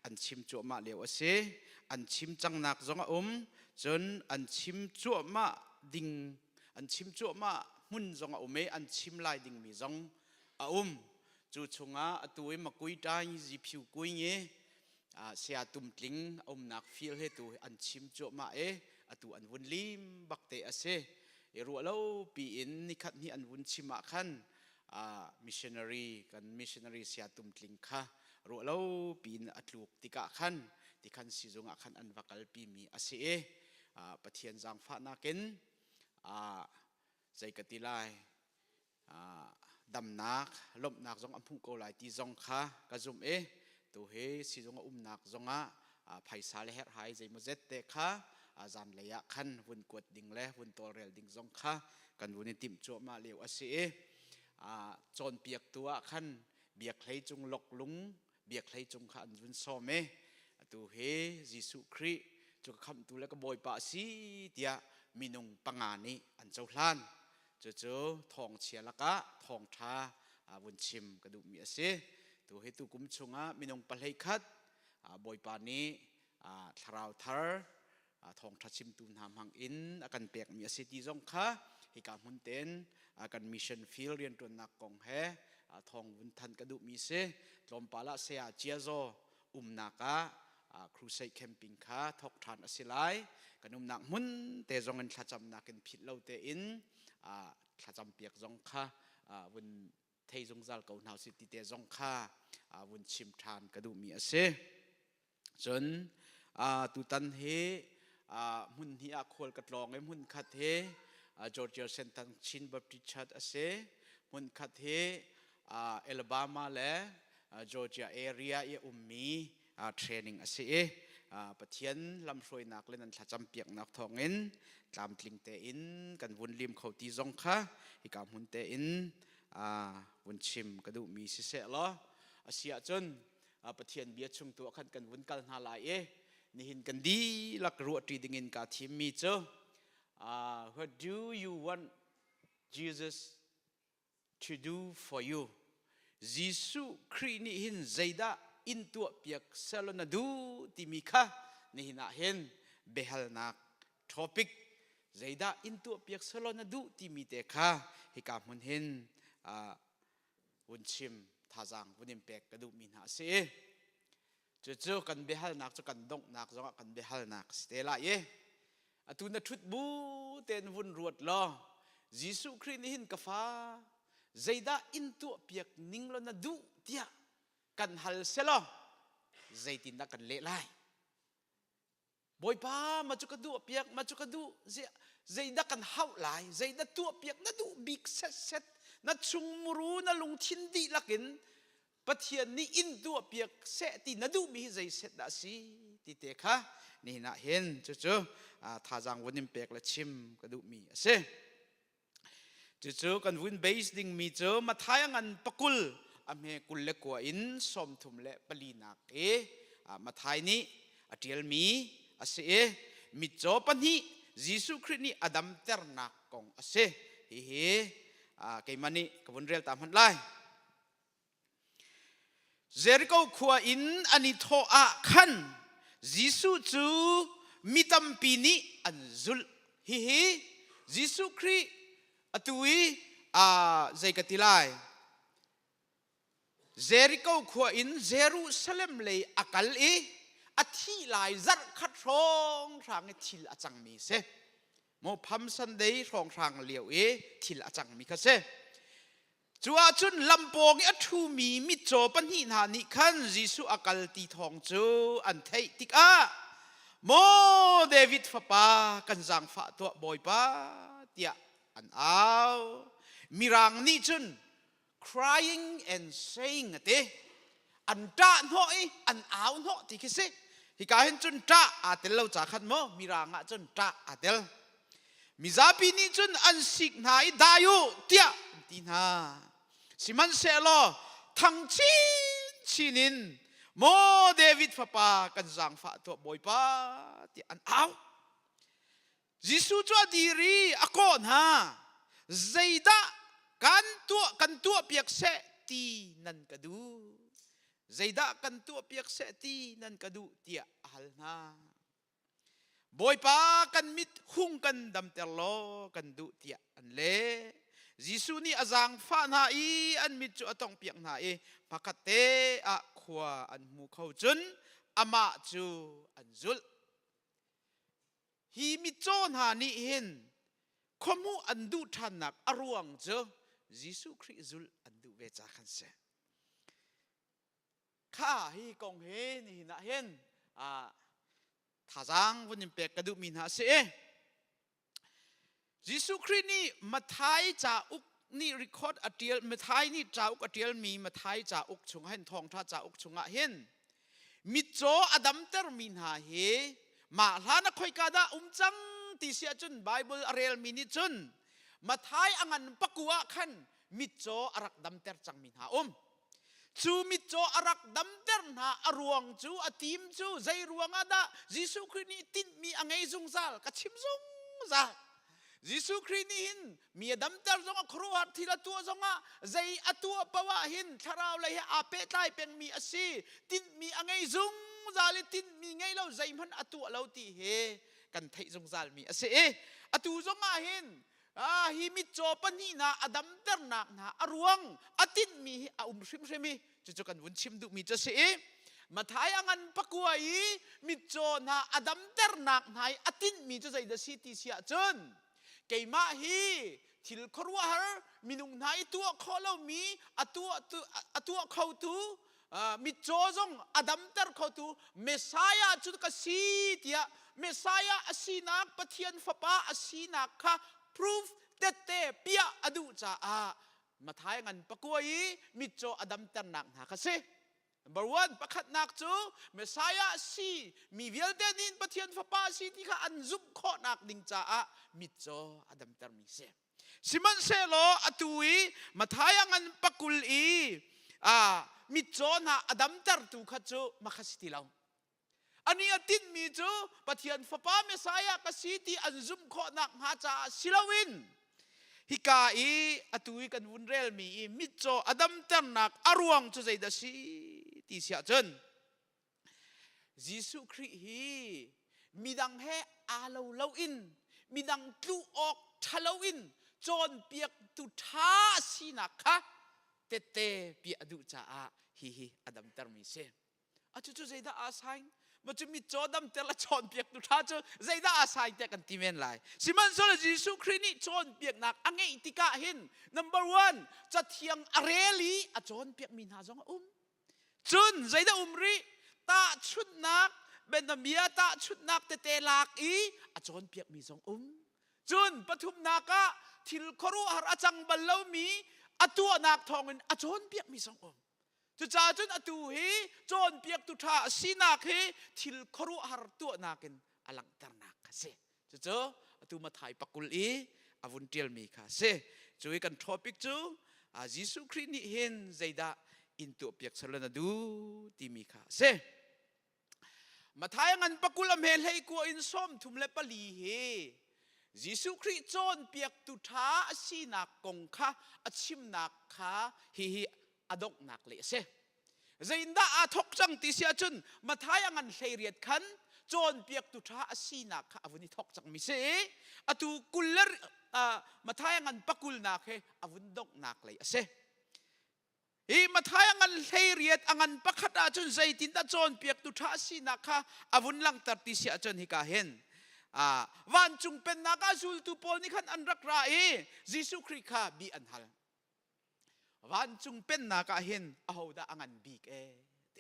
an chim chu ma leo ase an chim chang nak zonga chon an chim chu ma ding an chim chu ma mun zonga ume an chim lai ding mi zong chu chunga atui makui tai ji phiu kui nge sia tum tling nak feel he tu an chim chu ma atu an vun lim bakte ase ru lo pi in ni khat ni an vun chima khan missionary kan missionary sia tum tling kha ru lo pin atluk tika khan tikhan si zonga khan an vakal pi mi ase pathian jang fa na ken zai katilai dam nak lom nak jong ampung ko lai ti jong kha ka zum tu he si jong nak zonga phaisa le her hai zai mo zet te kha azan le ya khan vun kot ding le vun tol rel ding jong kha kan vun tim chu ma leu ase chon piak tua khan biak hlei chung lok lung biak hlei chung kha an vun som tu he jisu khri chu kham tu le ka boy pa si tia minung pangani an chau hlan chu thong chialaka thong tha vun chim ka du mi ase tu he tu kum chunga minung palhei khat boy pa ni tharau thar thong tha chim tu nam hang in akan pek mi ase ti jong kha hi ka mun ten akan mission field rian tun nak kong he thong vun than ka du mi se tlom pala se chia zo naka crusade camping kha thok than asilai kanum nak mun te jong an thacham nakin phit lo te in thacham piak jong kha vun thei jong zal ko nau si ti te jong kha vun chim than ka du mi ase chon tu tan he mun hi a khol kat long mun khat he Georgia Sentang Chin Baptist Church ase mun khat he Alabama le Georgia area ye ummi training ase pathian lam hroi nak len an thacham piak nak thongin tlam tling te in kan vun lim khoti jong kha hi kam hun te in vun chim ka du mi si se lo asia chon pathian bia chung tu khan kan vun kal na lai ni hin kan di lak ru tri ding in ka thim mi cho what do you want Jesus to do for you Jisu Khri ni hin zaida in tu piak salona du timikha ni hina hen behal nak topic zaida in tu piak salona du timite kha hika mun hen unchim thajang bunim pek kadu min ha se chu kan behal nak chu kan dong nak zonga kan behal nak stela ye atuna thut bu ten vun ruat lo Jisu Khri ni hin ka fa zaida into piak ninglo na du tia kan hal selo zaitin na kan le lai boy pa machukadu piak machukadu zaida kan hau lai zaida tu piak na du big set na chung muru na lung thin di lakin pathian ni in tu piak se ti na du mi zai set da si ti te kha ni na hen chu thajang wonim pek la chim ka du mi ase chu kan win base ding mi chu mathayangan pakul ame kulle ko in som thum le palina ke mathai ni atial mi ase mi cho pani Jesu Christ ni adam ternak kong ase hi kay mani kabunrel tam han lai Jericho khua in ani tho a khan Jesu chu mitam pini anzul hi Jesu Christ atui zaikatilai Jericho khua in Jerusalem le akal athi lai zar khat rong rang thil achang mi se mo pham Sunday rong rang liao thil achang mi kha se chua chun lampong athu mi mi cho pan hi na ni khan Jesu akal ti thong chu an thei tik a mo David fa pa kan jang fa to boy pa tia an aw mirang ni chun crying and saying ate an ta no an aw no ti ki se hi ka hen chun ta atel lo cha khat mo miranga chun ta atel mizapi ni chun an sik nai dayu tia tin ha siman se lo thang chin chinin mo David fa pa kan jang fa to boy pa ti an aw Jesu chu diri akon ha zaida kan tu piak se ti nan kadu zaida kan tu piak se ti nan kadu tia ahal na boy pa kan mit hung kan dam terlo kan du tia an le Jesu ni azang fa na an mit chu atong piak na pakate a khwa an mu khau chun ama chu an zul hi mit chon ha ni hin khomu an du thanak aruang cho Jesu Christ zul an du ve cha khan se kha hi kong he ni na hen thajang bunin pek kadu min ha se Jesu Christ ni mathai cha uk ni record atial mathai ni cha uk atial mi mathai cha uk chung hen thong tha cha uk chunga hen mitcho adam ter min ha he ma hlana khoi ka da chang ti sia chun Bible arel mini chun mathai angan pakua khan mitcho arak dam ter chang min ha chu mitcho arak dam ter na aruang chu atim chu zai ruanga da Jesu Christ ni tin mi angai zung zal ka chim zung za Jesu Christ ni hin mi dam ter zonga khru hat thila tu zonga zai atua pawa hin tharau lai ape tai pen mi asi tin mi angai zung zali tin mi ngai lo zai man atua lo ti he kan thai zung zal mi ase atu zonga hin hi mit cho pani na adam ter nak na aruang atin mi shrim shrimi chu kan wun chim du mi cha se mathai angan pakuai mit cho na adam ter nak nai atin mi cha zai da si ti sia chun keima hi thil khorwa har minung nai tu kholo mi atu khau tu mit cho jong adam ter khau tu Messiah chu ka si tia Messiah asina pathian fapa asina kha proof that te pia adu cha mathai ngan pakuai mitcho adam ter nak na ka se number 1 pakhat nak chu Messiah si mi vial denin pathian fapa si ti kha anzup kho nak ding cha mitcho adam ter mi se siman se lo atui mathai ngan pakul mitcho na adam ter tu kha chu makhasti law ani atin mi chu pathian fapa Messiah ka siti anzum kho nak ha cha silawin hikai atui kan wunrel mi mitcho adam ternak aruang chu zaida si ti sia chen Jesu Christ hi midang he alo lo in midang tlu ok thalo in chon piak tu tha sina kha tete pi adu cha hi adam ter mi se achu chu zaida asain machu mi chodam tela chon piak tu tha chu zaida asai te kan timen lai siman so Jesu Christ ni chon piak nak ange itika hin number 1 cha thiang areli a chon piak min ha jong chun zaida umri ta chut nak benamia ta chut nak te lak a chon piak mi jong chun pathum naka thil khoru har achang ballo mi atua nak thongin a chon piak mi jong chu cha chun atu hi chon piak tu tha sina khe thil khoru har tu nakin alang tar nak se chu atu ma thai pakul avun tial mi kha se chui kan topic chu Jesu Christ ni hin zaida into piak salana du ti mi kha se มาทายงันปะกุลเมลให้กัวอินส้มทุมเลปลีเฮยิสุคริจอนเปียกตุทาอสีนักกงคะอชิมนักคะฮิอดกนักเลเซใจอินดาอาทกจังติเสียจนมาทายงันเฮเรียดขันจอนเปียกตุทาอสีนักคะอวุนิทกจังมิเซอตูกุลเลมาทายงันปะกุลนักเฮอวุนดกนักเลเซมาทายงันเฮเรียดงันปะขัดอาจนใจตินดาจอนเปียกตุทาอสีนักคะอวุนลังตัดติเสียจนฮิกาเห็นวันจุงเป็นนักอาลตุปอนี่ขันอันรักรายิสุคริข้าบีอันฮัลวันจุงเป็นนักเห็นเอาดาอันบีกเด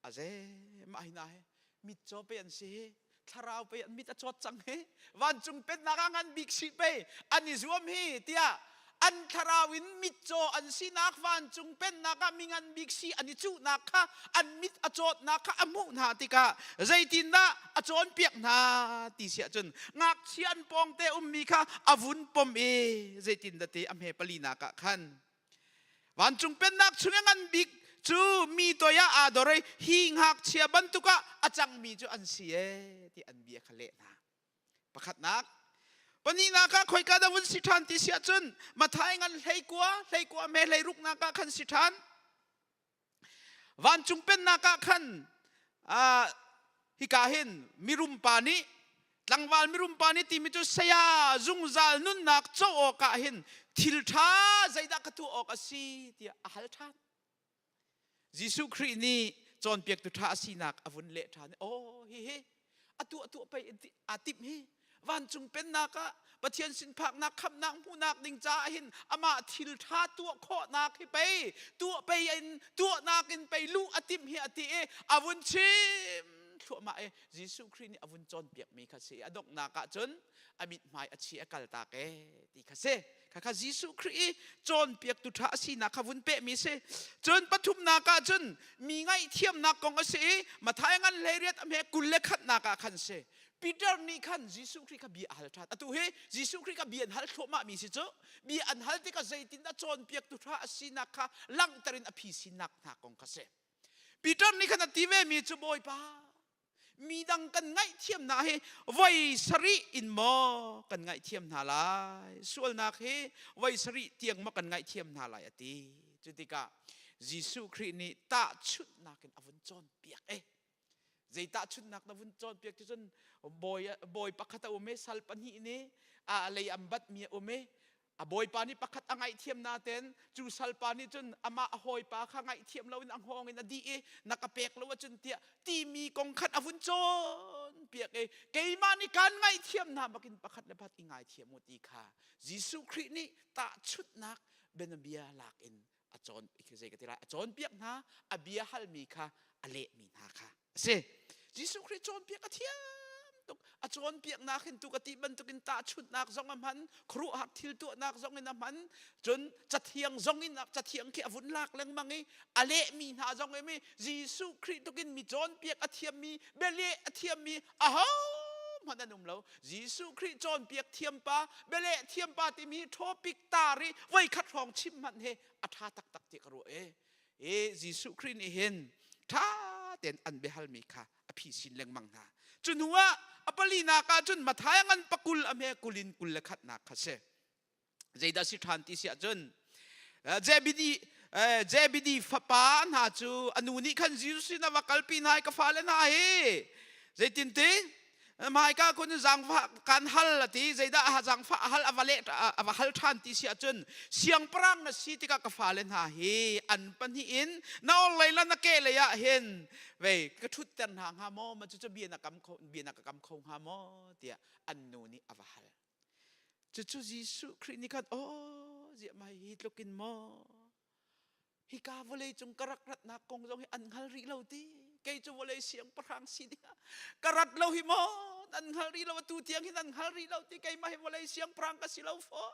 อาเจมาหินามิดโจเปียนสิทาราวเปียนมิดจดจังวันจุงเป็นนักอันบีกสิเปอันนี้รวมเตียอันทาราวินมิดโจอันสินักวันจุงเป็นนักมิงันบิกซีอันนี้จูนักค่ะอันมิดอจดนักค่ะอมุนาติกาใจตินนะอจอนเปียกนาติเสียจนงักเชียนปองเตมีค่ะอวุนปมใจตินดะเตอเมปลีนักขันวันจุงเป็นนักชุงันบิกจูมีตัวยาอาดอร์หิงหักเชียบันตุกะอาจังมีจูอันเสียที่อันเบียขเลนะประคัดนักปนีนักคอยกาดวุนสิทานติเสียจนมาทายงันเลยกัวเมเลยรุกนักขันสิทานวันจุงเป็นนักขันฮิกาเห็นมิรุมปานิลังวาลมิรุมปานิติมิจุเสียจุงซาลนุนนักโจโอกาเห็นทิลท่าใจดักตัวออกสีที่อาหารทานยิสุครินีจอนเปียกตุท่าสีนักอวุนเละทานโอ้เฮ้อตัวไปอาติมเฮวันจุงเป็นนักปะเทียนสินผักนักคำนักผู้นักดิงจ้าเห็นอามาทิลท่าตัวโคนักให้ไปตัวไปอินตัวนักอินไปลูอติมเฮอติอวุนชิมชัวมายิสุครินีอวุนจอนเปียกมีคาเซอดกนักจนอามิดหมายอชีอกัลตาเกติคาเซข้ายิสุคริจอนเปียกตุทาสีนักวุนเปมีเซจนปฐุมนักจนมีไงเทียมนักกงเสมาทายงันเลเรียตอเมกุลเลขัดนักขันเซปีเตอร์นี่ขันยิสุคริกบีอัลทัดตัวเฮยิสุคริกบีอันฮัลโทมามีสิจ้บีอันฮัลติกาใจตินดาจอนเปียกตุทาสีนักลังตรินอภิสินักนักกงเสปีเตอร์นี่ขันตีเวมีจุบอยป้ามีดังกันไงเทียมนาเฮไวสรีอินโมกันไงเทียมนาลายส่วนนาเฮไวสรีเตียงมากันไงเทียมนาลายอติจุติกายิสุครินีตาชุดนักกันอวุนจอนเปียกใจตาชุดนักอวุนจอนเปียกจนบอยปักขัตอเมสัลปันฮีเนอะไรอัมบัดมีอเมบอยปานี่ปักขัตอังไงเทียมนาเต็นจูสัลปานี่จนอามาหอยปาข้างไงเทียมเราอินอังหองอินอดีนักเปกแล้วว่าจนเตียตีมีกองขัดอวุนจอนเปียกเกยมานี่การไงเทียมนามากินปักขัดและพัดอิงไงเทียมมุตีค่ะยิสุครินี่ตาชุดนักเบนเบียหลักอินอจอนอีกเซกติระอจอนเปียกนะอเบียฮัลมีค่ะอเลมีนาค่ะเซยิสุคริจอนเปียกเทียมอาจารย์เปียกนักเห็นตุกติบันตุกินตาชุดนักจงอมันครูหักทิลตัวนักจงอินมันจนจะเทียงจงอินนักจะเทียงเขียวุนลักเรื่องมังไงอเลมีนาจงไงมียิสุคริตุกินมีจอนเปียกอเทียมมีเบเลอเทียมมีอ้าวมันนั่นนุ่มเรายิสุคริจอนเปียกเทียมปาเบเลเทียมปาที่มีทอปิกตาริไว้คัดรองชิมมันเฮอัฐาตักตักติกรัวยิสุครินี่เห็นท่าเต็นอันเบฮัลมีค่ะอภิสินเรื่องมังนาจนหัวอปลีนักจนมาทายงันปกุลอเมกุลินกุลเลขัดนักเสใจดัสิทันติเสียจนเจบิดีฟ้าปานหาจูอนุนิขันจิวสินาวกัลปีนายกฟ้าเลนาเฮใจตินติมาให้ก้าคนจังฟ้าการฮัลละทีใจดาจังฟ้าฮัลอวเลอวฮัลทันติเสียจนเสียงปรางนัสิติกากฟ้าเลนาเฮอันปันหิอินน่าเลยละนักเกลยะเห็นเว้กระทุดเต็นหางฮามอมันจะเบียนักกำคงฮามอเตียอันนูนี่อวฮัลจะยิสุครินิกันโอ้เจียมาฮิตลูกินมอฮิกาวเลยจงกระรัดนักกงจงให้อันฮัลรีเราตีเกยจะวเลยเสียงปรางสิเนี่ยกระรัดเราหิมออันฮัลรีเราตูเตียงให้อันฮัลรีเราตีเกยมาให้วเลยเสียงปรางกับสิเราฟอ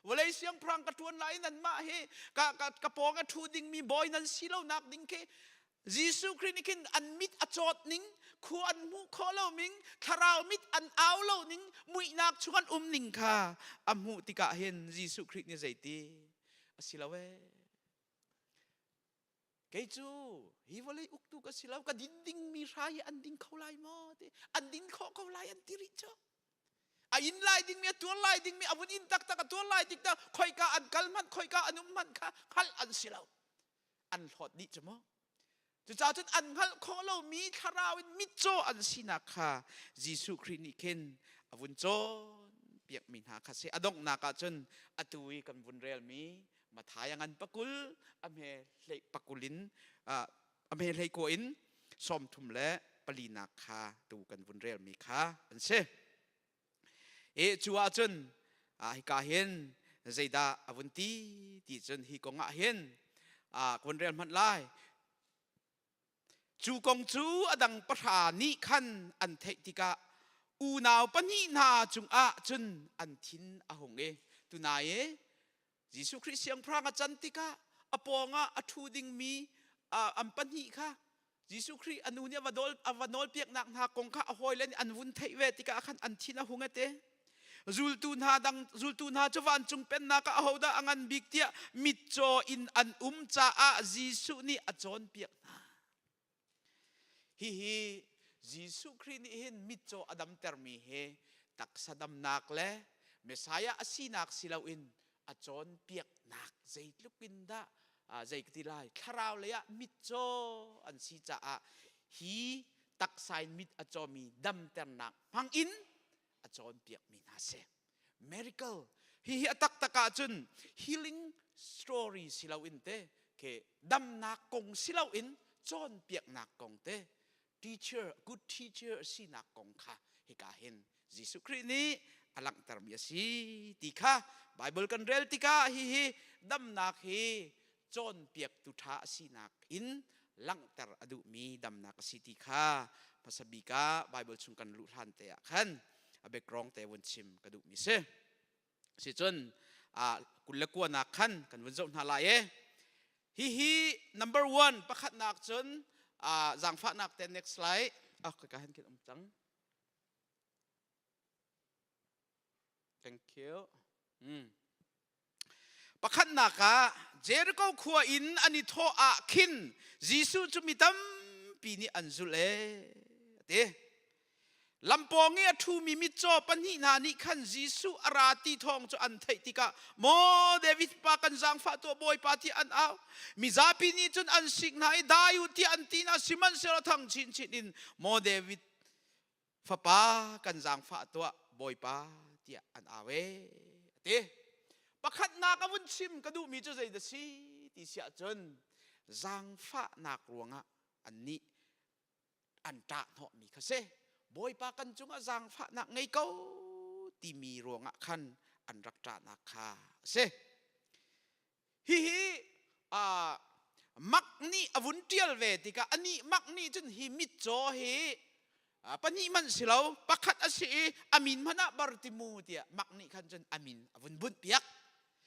วเลยเสียงปรางกระทวนไหลนั่นมาเฮกระปองกระทูดิงมีบอยนั่นสิเรานักดิงเคยิสุครินิกินอันมิดอจอดนิงควรมุขเรามิงคาราวมิดอันเอาเรานิงมุยนักชวนนิงค่ะอัมมุติกะเห็นยิสุครินี่ใจตีสิเราเว cái chú hi vô lấy uk tu cái xí lâu cái đinh mi sai ăn đinh khâu lại mò thế ăn đinh khâu lại ăn tiri cho in lại đinh mi tua lại đinh mi avun in tak tua lại tik ta khoi ka ăn kalman khoi ka anum man ka khal ăn xí lâu ăn hot đi cho mò chú cha chân ăn khal khâu lâu mi kharawin mi cho ăn xí na kha Giêsu Christ ni ken avun cho biak min ha kha se adong na ka chân atui kan vun rel mi mà thayangan pakul amhe lei pakulin amhe lei ko in som thum le palina kha tu kan vun rel mi kha an se e chua chun hi ka hen zeida avunti ti chun hi ko nga hen kon rel man lai chu kong chu adang patha ni khan an thei tika u naw pani na chung a chun an thin a hong e tu na e Giêsu Christ siang prang chantika aponga athuding mi ampani kha Giêsu Christ anunia vanol piak nak na kong kha ahoilen anvun thei ve tika khan an thina hungate zultun ha chawan chung pen na ka ahoda angan biktia mitcho in an cha a Giêsu ni achon piak na hi Giêsu Christ ni hin mitcho adam termi he taksadam nak le Messiah asinak silawin achon piak nak zai lukin da zai ktilai tharau le ya mitcho an si cha a hi tak sign mit achomi dam ter nak hang in achon piak min ha se miracle hi atak taka chun healing story silawin te ke dam nak kong silawin chon piak nak kong te teacher good teacher si nak kong kha hi ka hen Giêsu Christ ni alang tarmia si tika Bible kan rel tika hi dam nak hi chon piak tu tha si nak in lang tar adu mi dam nak si tika pasabika Bible chung kan lu han te khan abe krong te won chim kadu mi se si chon kulakwa nak khan kan won zon hala e hi number 1 pakhat nak chon jang pha nak te next slide ka han kin chang thank you pakhat naka Jericho khua in ani tho a khin Giêsu chumitam pini anzule te lamponge athu mi mi cho pani na ni khan Giêsu arati thong cho an thei tika mo David pa kan jang fa to boy party an aw mi zapi ni chun an sik na i dayu ti an tina siman sero thang chin chin in mo David fa pa kan jang fa to boy pa ti an awe te pakhat na ka bun chim ka du mi cho zai da si ti sia chon jang fa nak ruanga ani an ta tho mi kha se boy pa kan chunga jang fa nak ngai ko ti mi ruanga khan an rak ta na kha se hi mak ni avun tial ve ti ka ani mak ni chun hi mit cho hi pani man silaw pakhat asi amin mana bartimu tia makni khan chun amin avun bun piak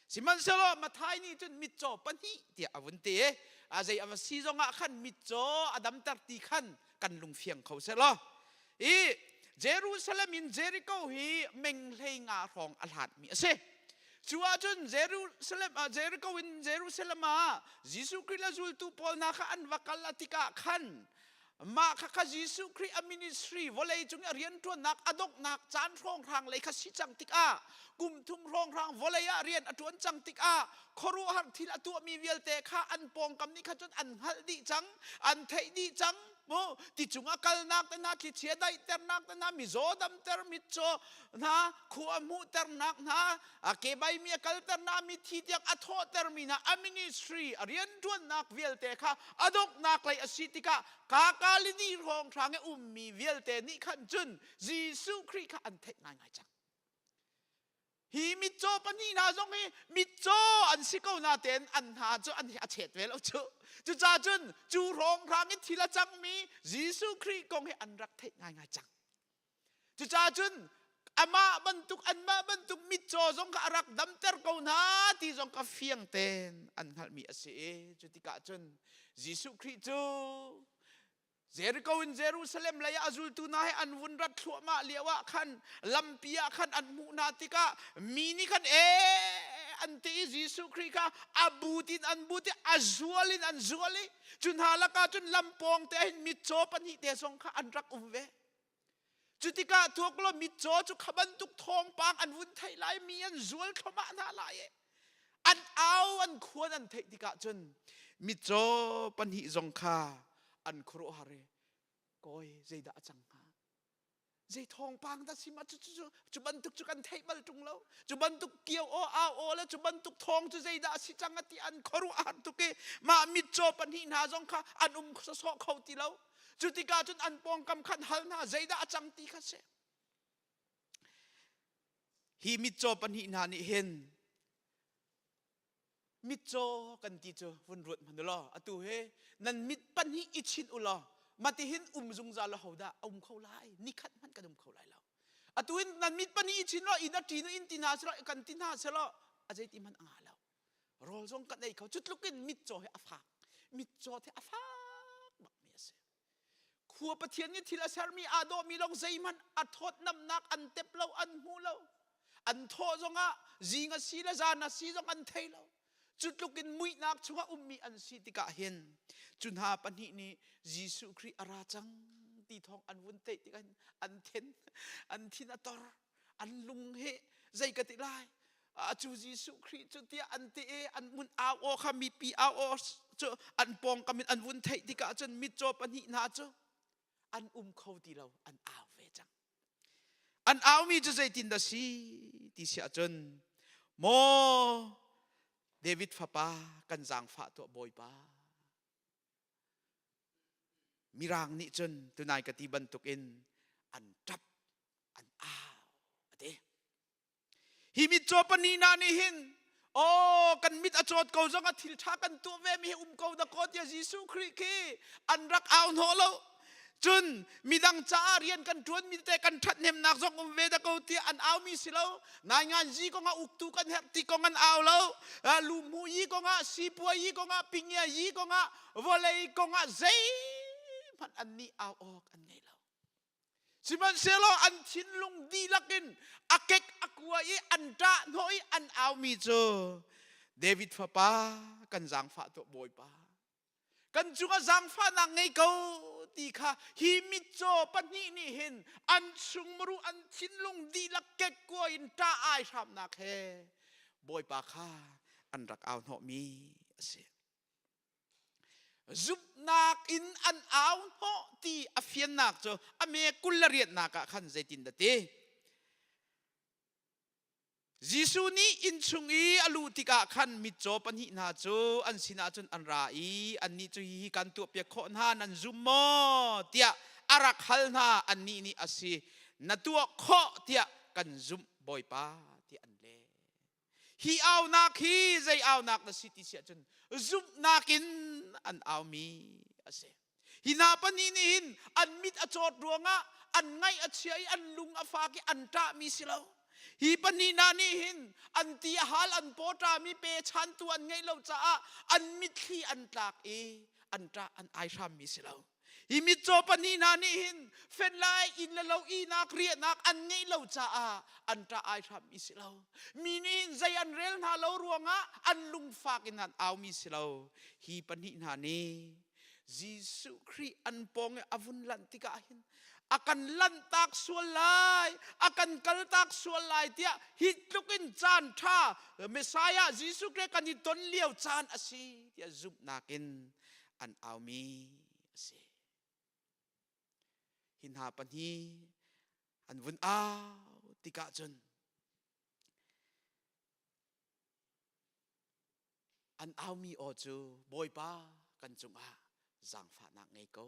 siman selo mathai ni chun mitcho pani tia avun te azai avasi zonga khan mitcho adam tar ti khan kan lung fiang khau selo Jerusalem in Jericho hi menglei nga rong alhat mi ase chua chun Jericho in Jerusalem Giêsu Christ zul tu pol na kha an wakal atika khan ma kha Giêsu Christ a ministry volei chung rian tuan nak adok nak chan rong rang le kha si chang tik a kum thum rong rang volei a rian atuan chang tik a khoru har thil atu mi vial te kha an pong kam ni kha chun an hal di chang an thei di chang mo ti chunga kal nak ta na ki chedai ter nak ta na mi zodam ter mi cho na khu mu ter nak na ke bai mi kal ter na mi thi tiak atho ter mi na a ministry rian tuan nak vial te kha adok nak lai asitika ka kalini rong thang mi vial te ni khan chun Giêsu Christ kha an thei ngai chang hi mi cho pani na zong hi mi cho an sikau na ten an ha cho an a chet vel chu cha chun chu rong rang in thila chang mi Giêsu Christ kong hi an rak thei ngai chang chu cha chun ama bantuk mi cho zong ka arak dam ter ko na ti zong ka fiang ten an hal mi ase chu ti ka chun Giêsu Christ chu Jericho in Jerusalem laya azul tu na an vunrat thua ma lewa khan lampia khan an mu na tika mini khan อันเตยิสุคริค่ะอาบูตินอันบูติอาจัวลินอันจัวลิจุนหาละกาจุนลำปองเตหินมิโจปันหิเตสงค่ะอันรักเวจุติกาทุกลมิโจจุขบันตุกทองปางอันวุ่นไทยลายมีอันจัวลขมาหน้าลายอันเอาอันควรอันเทติกาจุนมิโจปันหิสงค่ะอันครุหาเรก้อยใจดาจังค่ะใจทองปางตาสิมาจุบันตุกจุกันเทบัลจุงเราจุบันตุกเกี่ยวโอแล้วจุบันตุกทองจุใจดาสิจังติอันครุอันตุกมามิโจปันหินาสงค่ะอันสะเขาติเราจุติกาจุนอันปองกำขันหัลนาใจดาจังติค่ะเสฮีมิโจปันหินานี่เห็นมิโจกันติโจวันรวดมันลออตุเฮนันมิปันหิอิชินอุลอมาติหินจุงซาละฮาวดาเข้าไลนิคัดมันกันเข้าไลแล้วอตุหินนันมิปันหิอิชินลออินาจีนอินตินาสละกันตินาสละอาใจติมันอ่างแล้วรอลงกันไอ้เขาจุดลุกินมิโจเฮอฟักมิโจเฮอฟักบักเมียเสขัวปะเทียนนี่ทีละเซอร์มีอาโดมีลงใจมันอัดทดน้ำหนักอันเต็บเราอันหูเราอันโทจงอ่ะจีงสีละจานะสีจงอันเทเราจุดลุกินมุยนักชัวมีอันสิติกะเห็นจุนหาปันหินี้ยิสุคริอาราจังตีทองอันวุ่นเตติกันอันเทนอันทินาตอร์อันลุงเฮใจกติลายจูยิสุคริจุดที่อันเตอันมุนอาโอขามีปีอาโอจุอันปองกามินอันวุ่นเทติกะจนมิโจปันหินาจุอันเขาตีเราอันอาเวจังอันเอามีจุใจตินดาสีติเสียจนโมเดวิดฟ้าป้ากันจางฟ้าตัวบอยป้ามีรางนี้จนตัวนายกติบันตุกินอันจับอันอ้าวเดฮิมิโจปนีนานิหินโอ้กันมิดอจอดเกาจังทิลทากันตัวเวมีเกาตะโกดยายิสุคริกีอันรักเอาโนโลจุนมีดังจ้าเรียนกันจวนมีแต่กันทัดเนมนักจงเวดเกาตีอันเอามีสิเลานายงานจีก็งาอุกตุกันเฮติก็งานเอาแล้วลูมูยีก็งาสีปัวยีก็งาปิงยายีก็งาวอลเลย์ก็งาเซมันอันนี้เอาออกอันไงเราสิมันเซโลอันทินลุงดีลักินอาเกกอักวายอันดาโนยอันเอามีโจเดวิดฟ้าป้ากันจางฟ้าตัวบอยป้ากันจุงจางฟ้านางไงเขาตีค่ะฮิมิโจปันนี่นี่เห็นอันสุงมรุอันทินลุงดีลักเกกกวยอินตาไอชามนักเฮบอยป้าค่ะอันรักเอาโนมีเสียจุบนักอินอันเอาโหตีอเฟียนนักโจอเมกุลเรียนนักขันใจตินดเตยิสุนีอินชุงอีอลูติกะขันมิโจปันหินาโจอันสินาจนอันราอีอันนี้จุฮีกันตัวเปียกขอนหานันจุมโมเตียอารักฮัลนาอันนี้นี่อาศินัตัวขอเตียกันจุมบอยป้าเตียอันเล่ฮีเอานักฮีใจเอานักนัสิติเสียจนจุมนักินอันเอามีอาศิฮินาปันนี่นี่หินอันมิดอจอดดวงะอันไงอเชียอันลุงอฟากิอันตามีสิเลาฮีปนีนานี่หินอันตีฮัลอันโปตรามีเปชันตัวอันไงเราจะอันมิดที่อันตากอันตาอันไอชามมีสิเลาฮีมิโจปนีนานี่หินเฟนไลอินละเราอีนักเรียนักอันไงเราจะอันตาไอชามมีสิเลามีนี่หินใจอันเรลนาเรารวงอันลุงฝากอินอันเอามีสิเลาฮีปนีนานี่ยิสุคริอันปองอวุนลันติกาหินakan lantak sualai akan kaltak sualai tia hitlukin chan tha Messiah Jesus Christ kan iton liao chan asi tia zup nakin an aumi asi hinha pan hi an vun tika chun an aumi o chu boy pa kan chunga jang pha nak ngai ko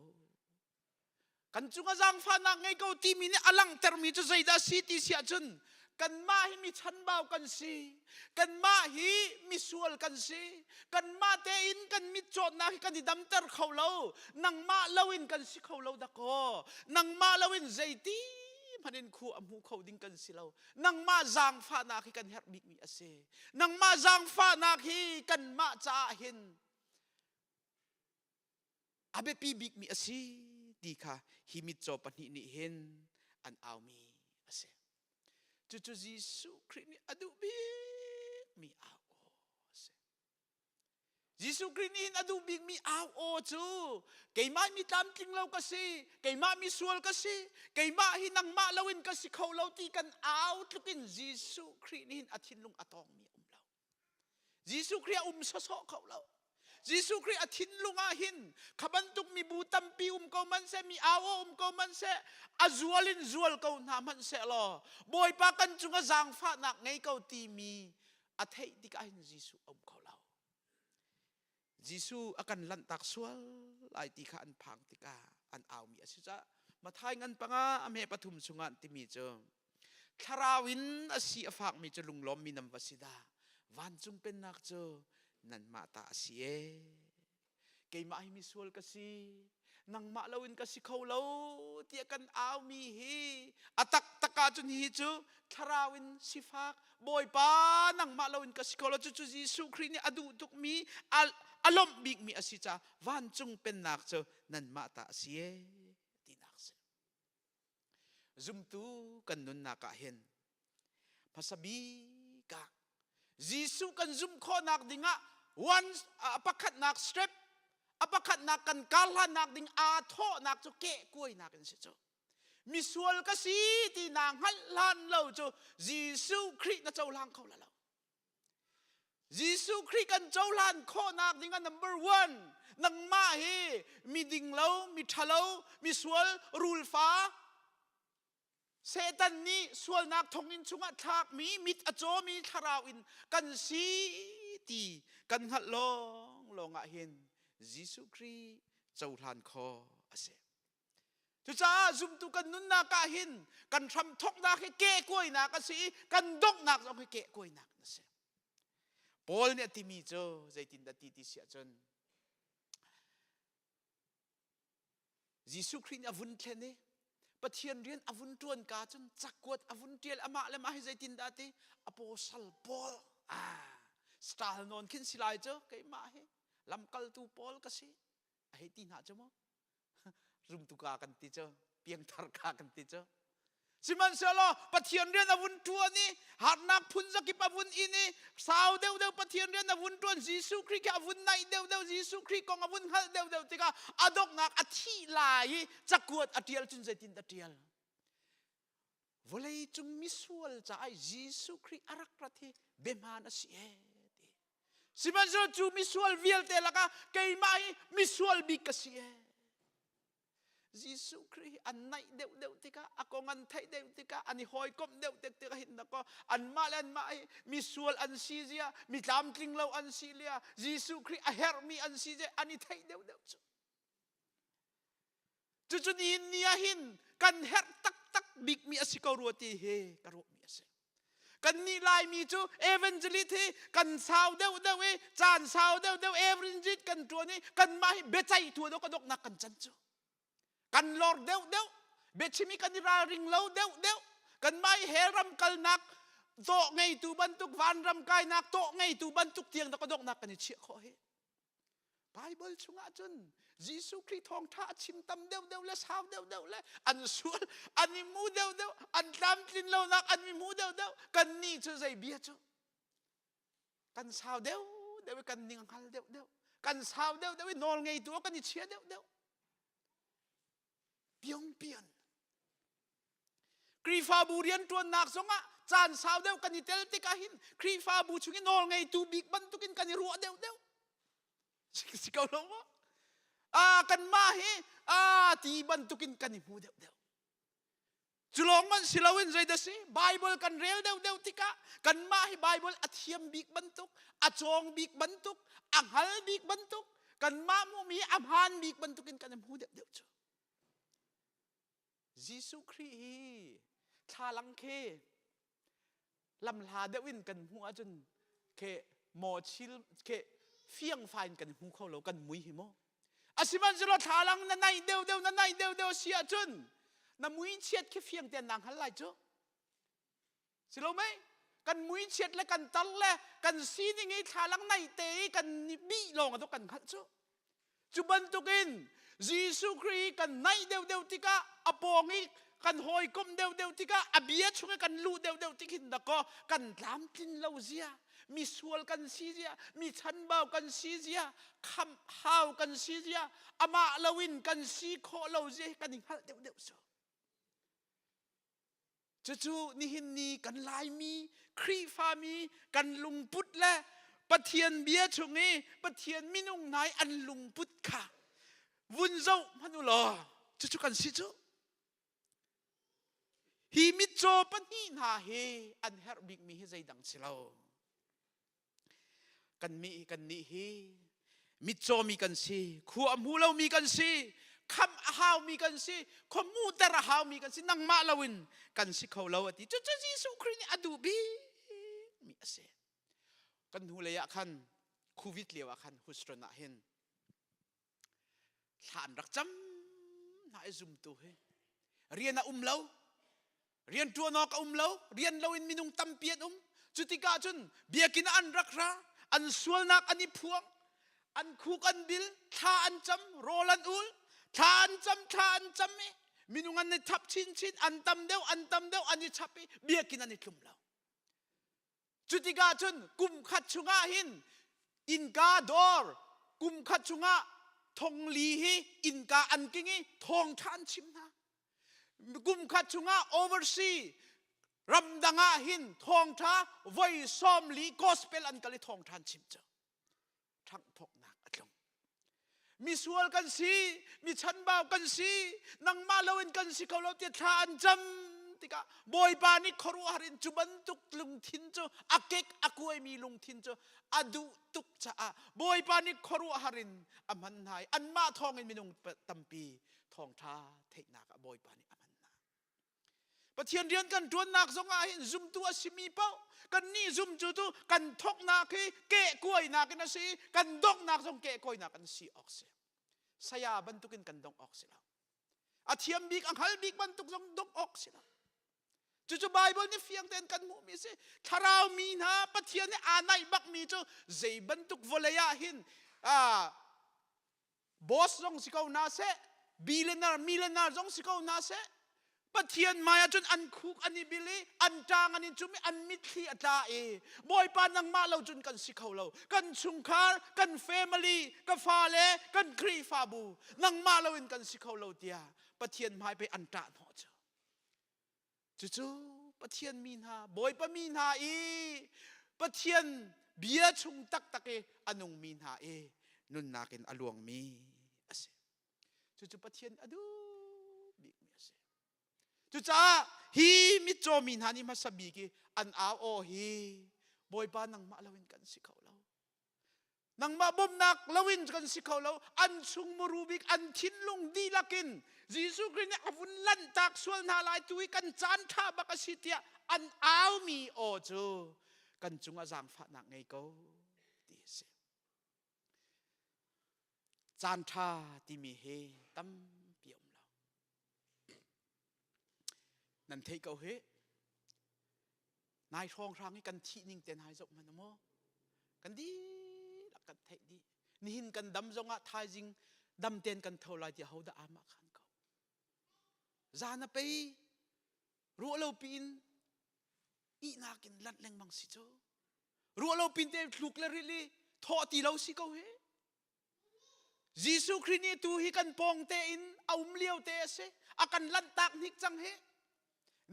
kan chunga jang pha nak ngai ko ti mi ne alang termi chu zaida city sia chun kan ma hi mi chan baw kan si kan ma hi mi sual kan si kan ma te in kan mi chot na hi kan di dam ter kholo nang ma lawin kan si kholo da ko nang ma lawin zaiti manin khu amu khau ding kan si lo nang ma jang pha nak hi kan her big mi ase nang ma jang pha nak hi kan ma cha hin abe pi big mi ase di kha himit cho pan hi ni hen an aw mi ase chu Jesu Christ ni adu bi mi aw Gisu Christ in adu big mi aw o chu kay ma mi tam tling law kasi kay ma mi sual kasi kay ma hinang ma lawin kasi khawlaw ti kan aw tlukin Gisu Christ in athinlung atong mi umlaw Gisu Christ soso khawlaw Gisu Christ athinlung ahin kabantuk mi butam pi ko man se mi awo ko man se azualin zual ko na man se lo boy pa kan chunga jang fa nak ngai ko ti mi athei ti ka hin Gisu ko Gisu akan lantak sual ai ti kha an phang ti ka an aw mi asisa mathai ngan panga ame pathum sungan ti mi cho tharawin asi afak mi cho lunglom mi nam wasida van chung pen nak cho nan mata asi kay ma mi sual kasi nang malawin kasi khawlaw ti akan aw mi hi atak taka chun hi chu tharawin sifak boy pa nang malawin kasi khawlaw chu Gisu Christ ni adu tuk mi alom big mi asita van chung pen nak cho nan mata asie tinak se zum tu kan nun naka hen pasabi ka Gisu kan zum kho nak dinga once apakat nak strep apakat nak kan kalhan nak ding atho nak cho ke kuai nak kan se cho misual kasi ti nang halan lo cho Gisu Christ na chau lang khau la Gisu Christ kan chaulan kho nak dinga number 1 nang ma hi mi dinglo mi thalo mi sual rul fa Satan ni sual nak thongin chunga thak mi mit acho mi tharawin kan si ti kan hat long hin Gisu Christ chaulan kho ase chu cha zum tu kan nun na ka hin kan tham thok na ke koi na ka si kan dok nak so ke koi nak na se Paul ni atimi cho zaitin da ti sia chon Gisu Christ avun thlene pathian rian avun tuan ka chon chakwat avun tiel ama le ma zaitin da ti apostle Paul stal non kin silai cho kai ma he lamkal tu Paul kasi ai ti na cho mo rum tu ka kan ti cho piang thar ka kan ti cho Siman selo pathian rian avun tuan ni har nak phun zakip avun ini sao deu pathian rian avun tuan Gisu Christ ka avun nai deu Gisu Christ kong avun hal deu tika adok nak athi lai chakuat atial chun zaitin atial volei chung misual cha ai Gisu Christ arak prathi beman asi Siman selo chu misual vial te laka kai mai misual bikasi Gisu Christ an nai deu tika ako ngan thai deu tika ani hoi kom deu tika hin nako an malan mai misual an sizia mi tlam tling lo an silia Gisu Christ a her mi an sizia ani thai deu chu ni nia hin kan her tak big mi asiko ruati he karo mi ase kan ni lai mi chu evangelist he kan sao deu chan sao deu evangelist kan tuani kan mai bechai tu do kadok nak kan chan chu kan lord deu bechimi kan ra ring lo deu kan mai heram kal nak to ngai tu bantuk van ram kai nak to ngai tu bantuk tiang da kadok nak kan chi kho he Bible chunga chun Gisu Christ thong tha chim tam deu le sao deu le an sul ani mu deu an lam tin lo nak an mi mu deu kan ni chu zai bia chu kan sao deu kan ning hal deu kan sao deu nol ngai tu kan ni chia deu piong pian krifa burian tuan nak songa chan sao deu kan tel ti ka hin krifa bu chungi nol ngai tu big ban tukin kan ru deu sikau lo kan ma he ti ban tukin kan mu deu chulong man silawin zai da si Bible kan rel deu tika kan ma he Bible athiam big bantuk achong big bantuk anghal big bantuk kan ma mu mi amhan big bantukin kan mu deu Gisu Christ thalang ke lam la dewin kan hu ajun ke mo chil ke fiang fain kan hu kho lo kan mui hi mo asiman zelo thalang na nai deu sia chun na mui chet ke fiang te nang halai cho silo mai kan mui chet le kan tal le kan sini ngai thalang nai te kan ni bi long ado kan khat cho chuban tukin Gisu Christ kan nai deu tika apongi kan hoi kom deu tika abia chunga kan lu deu tikin dako kan lam tin lo zia มีสวลกันซีเจียมีชันเบากันซีเจียคำฮาวกันซีเจียอามาลวินกันซีโคเราเจกันหิงฮัลเดียวจู่ๆนี่หินนี่กันลายมีครีฟามีกันลุงพุทธและปะเทียนเบียชงนี้ปะเทียนมินุงนายอันลุงพุทธค่ะวุนเจ้าพนุลอจู่ๆกันซีจู่ฮีมิโจปันฮีนาเฮอันเฮรบิกมีเฮใจดังสิเรากันมีกันนี่เฮมิโจมีกันสิขัวมูเรามีกันสิคำฮาวมีกันสิขมูตระฮาวมีกันสินังมาลาวินกันสิเขาเราติจู่ๆเยซูคริสต์อดูบีมีอาเซกันหูเลยคันโควิดเลียวคันฮุสตรนาเห็นฐานรักจำน่าจุ่มตัวเฮเรียนเราเรียนตัวนอกเราเรียนเราอินมินุงตั้มเปียดจุดที่กาจุนเบียกินอันรักษาอันสวลนักอันนี้พวงอันคุกอันบิลท่าอันจำโรลันอุลท่าอันจำมินุงอันนี้ทับชินอันตำเดียวอันนี้ทับไปเบียกินอันนี้กลุ่มเราจุดที่กาจุนกุมขัดชุงาหินอินกาดอร์กุมขัดชุงาทงลีฮีอินกาอันกิงีทองทานชิมนากุมขัดชุงาโอเวอร์ซีรำดังอาหินทองท้าไว้ซ้อมลีกอสเปลอันกะลิทองทานชิมเจอทั้งพกนักอัดลงมีสวลกันสีมีชันบ่าวกันสีนังมาเลวินกันสีเขาเราเตียทานจำติกะบอยปานิครัวหรินจุบันตุกลุงทินโจอาเกกอากุยมีลุงทินโจอดุตุกจ้าบอยปานิครัวหรินอามันหายอันมาทองเงินมีนุงตัมปีทองท้าเทนักบอยปานิปะเทียนเรียนกันตัวนักสงอาหินซุ่มตัวสิมีเป้ากันนี่ซุ่มจู่ๆกันทกนักให้เกะกล้วยนักกันสิกันดอกนักสงเกะกล้วยนักกันสิออกเสียสยาบรรทุกินกันดองออกเสียแล้วอาเทียมบิกอังคัลบิกบรรทุกสงดองออกเสียแล้วจู่ๆไบเบิลนี่เฟียงเต้นกันมูมีสิทาราวมีนะปะเทียนนี่อ่านในบักมีจู่ใจบรรทุกวอลยาหินบอสสงสิเขานาเซบิลเลนาร์มิลเลนาร์สงสิเขานาเซปะเทียนมายาจนอันคุกอันนี้บิลีอันจางอันนี้จุมีอันมิตรที่อาจาบอยปานังมาเราจนกันสิเขาเรากันชุงคาร์กันเฟมิลีกันฟาเลกันครีฟาบูนังมาเราอินกันสิเขาเราเดียปะเทียนมายไปอันจานหัวเจ้าจู่ๆปะเทียนมีนาบอยปะมีนาปะเทียนเบียชุงตักอนุงมีนานุนนากินอลวงมีจู่ๆปะเทียนอดูบิกมีจู่จ้าฮีมิโจมินหานี่มาสบีกีอันอาโอฮีบอยบ้านนังมาลวินกันสิเขาเรานังมาบ่มนักลวินกันสิเขาเราอันชุงมรูบิกอันทิ้นลงดีลักินยิสุคริสต์อวุนลันตักส่วนนาลายตุยกันจานท่าบักสิเตียอันอามีโอจูกันจุงอาจางฝานักไงก็ดีเสียจานท่าที่มีเฮตั้มนั่นเทกเอาเฮนายทองทางให้กันที่นิ่งเต็นหายจบมันนะโมกันดีละกันเทดีนี่หินกันดำจงอาทายจริงดำเต็นกันเท่าไรที่เขาได้อามาขันเขาจานะไปรู้เราปีนอีนากินลัดแรงบางสิโจรู้เราปีนเตะลุกเลยริลีทอตีเราสิเขาเฮยิสุคริสต์ตูฮิกันปองเตอินเอาเลี้ยวเตะเสอากันลัดตักนิกจังเฮ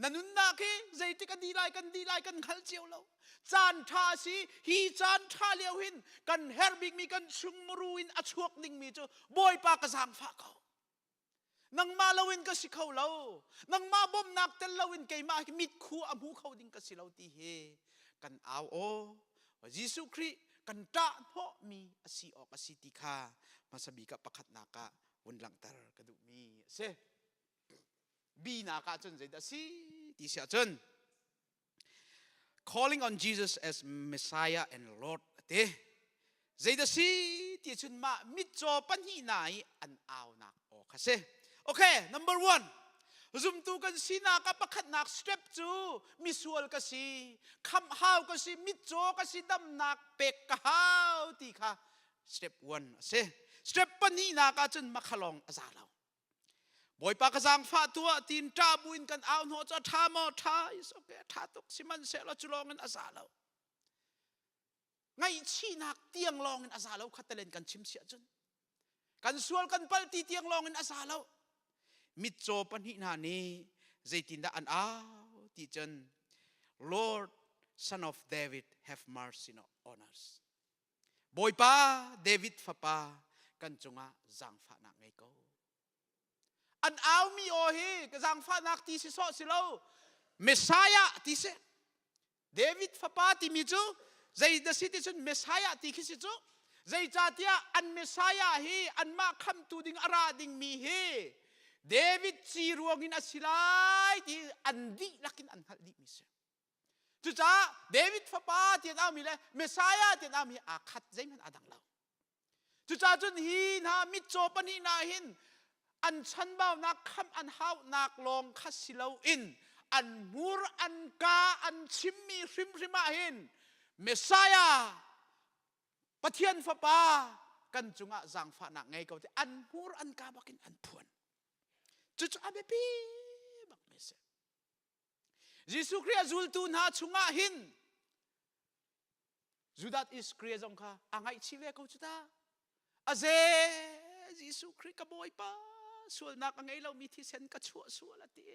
นันุนนาคีใจที่กันดีไลกันขัลเจียวเราจานท่าสีฮีจานท่าเลี้ยวหินกันเฮร์บิกมีกันชุงมรูอินอชวกนิ่งมีเจ้าบอยปากระสังฟ้าเขานังมาลวินก็สิเขาเรานังมาบ่มนักเตลลวินเกยมามิดคู่อมูเขาดิ้งก็สิเราตีเฮกันเอาโอยิสุคริกันตาเพราะมีอสิออกอสิติคามาสบีกับประคัดนากะวนหลังตากระดูมีเซบีนากาจนใจดสิที่เสียจน calling on Jesus as Messiah and Lord เต้ใจดสิที่จนมามิจโจปัญหาไหนอันเอานักโอเคโอเค number one ซุมตูกันสีนากับประคัดนัก step two มิสวลกันสีคำฮาวกันสีมิจโจกันสีดำนักเป็กกะฮาวที่ค่ะ step one step ปัญหานักจนมาขลองอาซาเราบอยปากกระซังฟ้าตัวตีนจ้าบุญกันเอาหัวจะท่ามอท่าโอเคท่าตกสิมันเสร็จแล้วจุลองกันอาสาเรา ไงชีนักเตียงลองอินอาซาเราขัดเล่นกันชิมเสียจนกันสวลกันปัลตีเตียงลองอินอาซาเรามิดโจปันหินานีใจตินดาอันที่จน Lord Son of David have mercy on us บอยป้าเดวิดฟ้าป้ากันจงจังฟ้านักไงก็อันมีโอฮีกันจังฟ้านักที่สิโซสิเราเมสไซยาที่เสเดวิดฟ้าป้าที่มีจูใจเดสิที่จนเมสไซยาที่คิดสิจูใจจ่าเตียอันเมสไซยาฮีอันมาคำตูดิงอาราดิงมีฮีเดวิดจีรวงอินอสิไลที่อันดีลักินอันฮัลดีมิเสจุจ้าเดวิดฟ้าป้าที่อันมีเลยเมสไซยาที่อันมีอาคัดใจมันอดังเราจุจ้าจนฮีนามิโจปนินาหินอันฉันบ่าวนักคำอันฮาวนักลองคัสสิเลาอินอันมูรอันกาอันชิมมีริมริมาหินเมสไซยาปะเทียนฟ้าป้ากันจุงะจังฟ้านักไงก็ที่อันมูรอันกาบักินอันพวนจุจ้าเบบีบักเมสยิสุคริสต์จุลตุนหาจุงะหินจุดัดอิสคริสต์องค่ะอังไงชีเลก็จุดาอาเซยิสุคริสต์กบอยป้าส่วนนักอังไงเรามีที่เซนกระชัวส่วนละที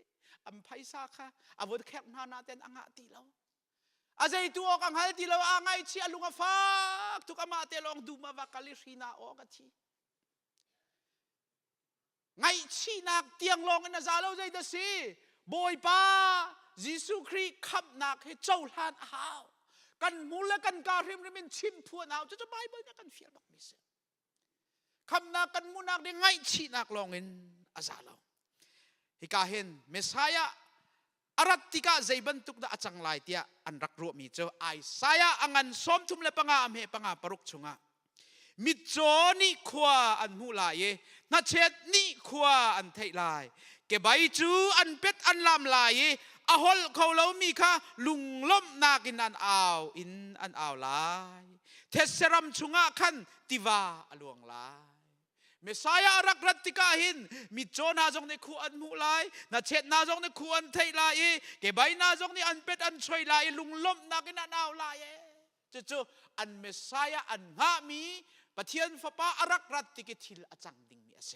อัมไพศาค่ะอาวดแคบนาเต็นอังตีเราอาเซตัวอังไงตีเราอังไงชีอลุงฟ้าทุกอามาเตลองดูมาวักลิชีนาออกทีไงชีนักเตียงลองกันนะซาเราใจเดซีบอยป้ายิสุคริสต์ขับนักให้เจ้าลานหาวกันมูลกันการิมริมชิมพวนเอาจะไบเบิลกันเฟียบักมิเซคำนักกันมูนักได้ไงชีนักลองเงินอาซาเราฮิกาเห็นเมสไซยาอารัตติกาใจบันทุกดาจังไลเตียอันรักรัวมีเจ้าไอซายาอังันสมทุมเลปังอาเมปังอาปรุกชงะมิโจนี่ขวาอันมูลายนัดเช็ดนี่ขวาอันไทยลายเก็บใบจูอันเป็ดอันลำลายอาฮอลเขาเรามีค่ะลุงล้มนากินอันอ่าวอินอันอ่าวลายเทสรัมชงะขันติวาอลวงลายเมสายารักรัตติกาหินมิโจนาจงในคูอันมูลายนัดเช็ดนาจงในคูอันไทยลายเก็บใบนาจงในอันเป็ดอันช่วยลายลุงล้มนากินอันอ่าวลายจู่อันเมสายาอันหามีปะเทียนฟ้าป้าอารักรัตติกิทิลอาจังดิงมีอาเซ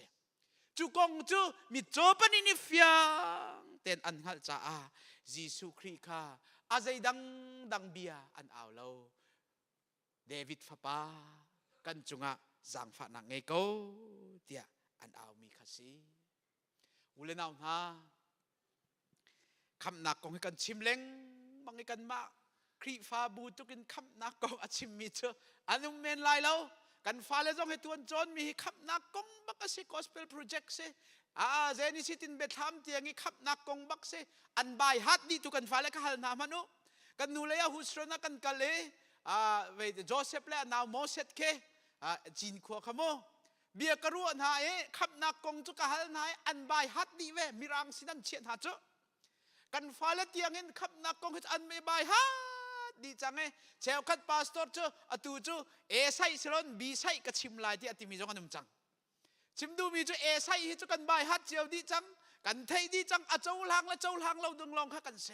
จู่กงจู่มิโจปนินิฟียงเต็นอันฮัลจ้ายิสุคริสต์ค่ะอาใจดังเบียอันเอาเราเดวิดฟ้าป้ากันจุงะจังฟ้านังไงก็เดียอันเอามีคสีอุเลนเอาหน้าคำนักกงให้กันชิมเล้งบางให้กันมาครีฟ้าบูตุกินคำนักกงอาชิมมีเถอะอันนู้นเมนไลเรากันฟ้าเลยต้องให้ตัวจนมีคำนักกงบักเสก gospel project เสเจนิสิตินเบทามเตียงคำนักกงบักเสอันใบฮัดดีตุกันฟ้าเลยก็หันหน้ามานุกันนูเลยฮุสโรนักกันกันเลยเวทโจเซฟเลยนาวโมเสตเคจีนขวขโมเบียกรัวหายคำนักกงจุกหันหายอันใบฮัดดีเวมีรังสินันเชียนหาจุกันฟ้าเลยเตียงเงินคำนักกงอันไม่ใบฮัดดีจังไงเจ้าขัดพาสตอร์จูอตูจูเอไซสลอนบีไซก็ชิมลายที่อติมีจงกันนุ่มจังชิมดูมีจูเอไซที่จูกันใบฮัดเจียวดีจังกันไทยดีจังอาเจ้าหางและเจ้าหางเราดึงลองข้ากันเส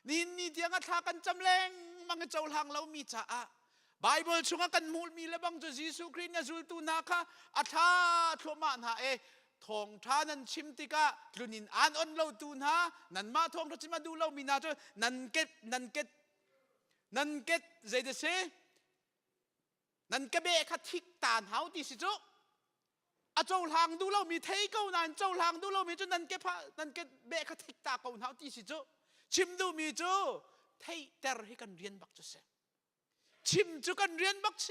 นี่เตียงอัฐากันจำแรงมังเจ้าหางเรามีจ่าไบเบิลชงกันมูลมีและบางจูยิสุคริสต์เนี่ยจุลตุนาค่ะอัฐาทั่วมาหาทองท่านั้นชิมติกะกลุนินอันอนเราตูนหานันมาทองเราจิมาดูเรามีนาจูนันเก็ตใจเดเซนันเก็บเบะขัดทิกตานเฮาที่สิจุอาเจ้าหางดูเรามีเทเก้านันเจ้าหางดูเรามีจุนันเก็บเบะขัดทิกตาเก้าเฮาที่สิจุชิมดูมีจุเทเตอร์ให้กันเรียนบักจุเซชิมจุกันเรียนบักเซ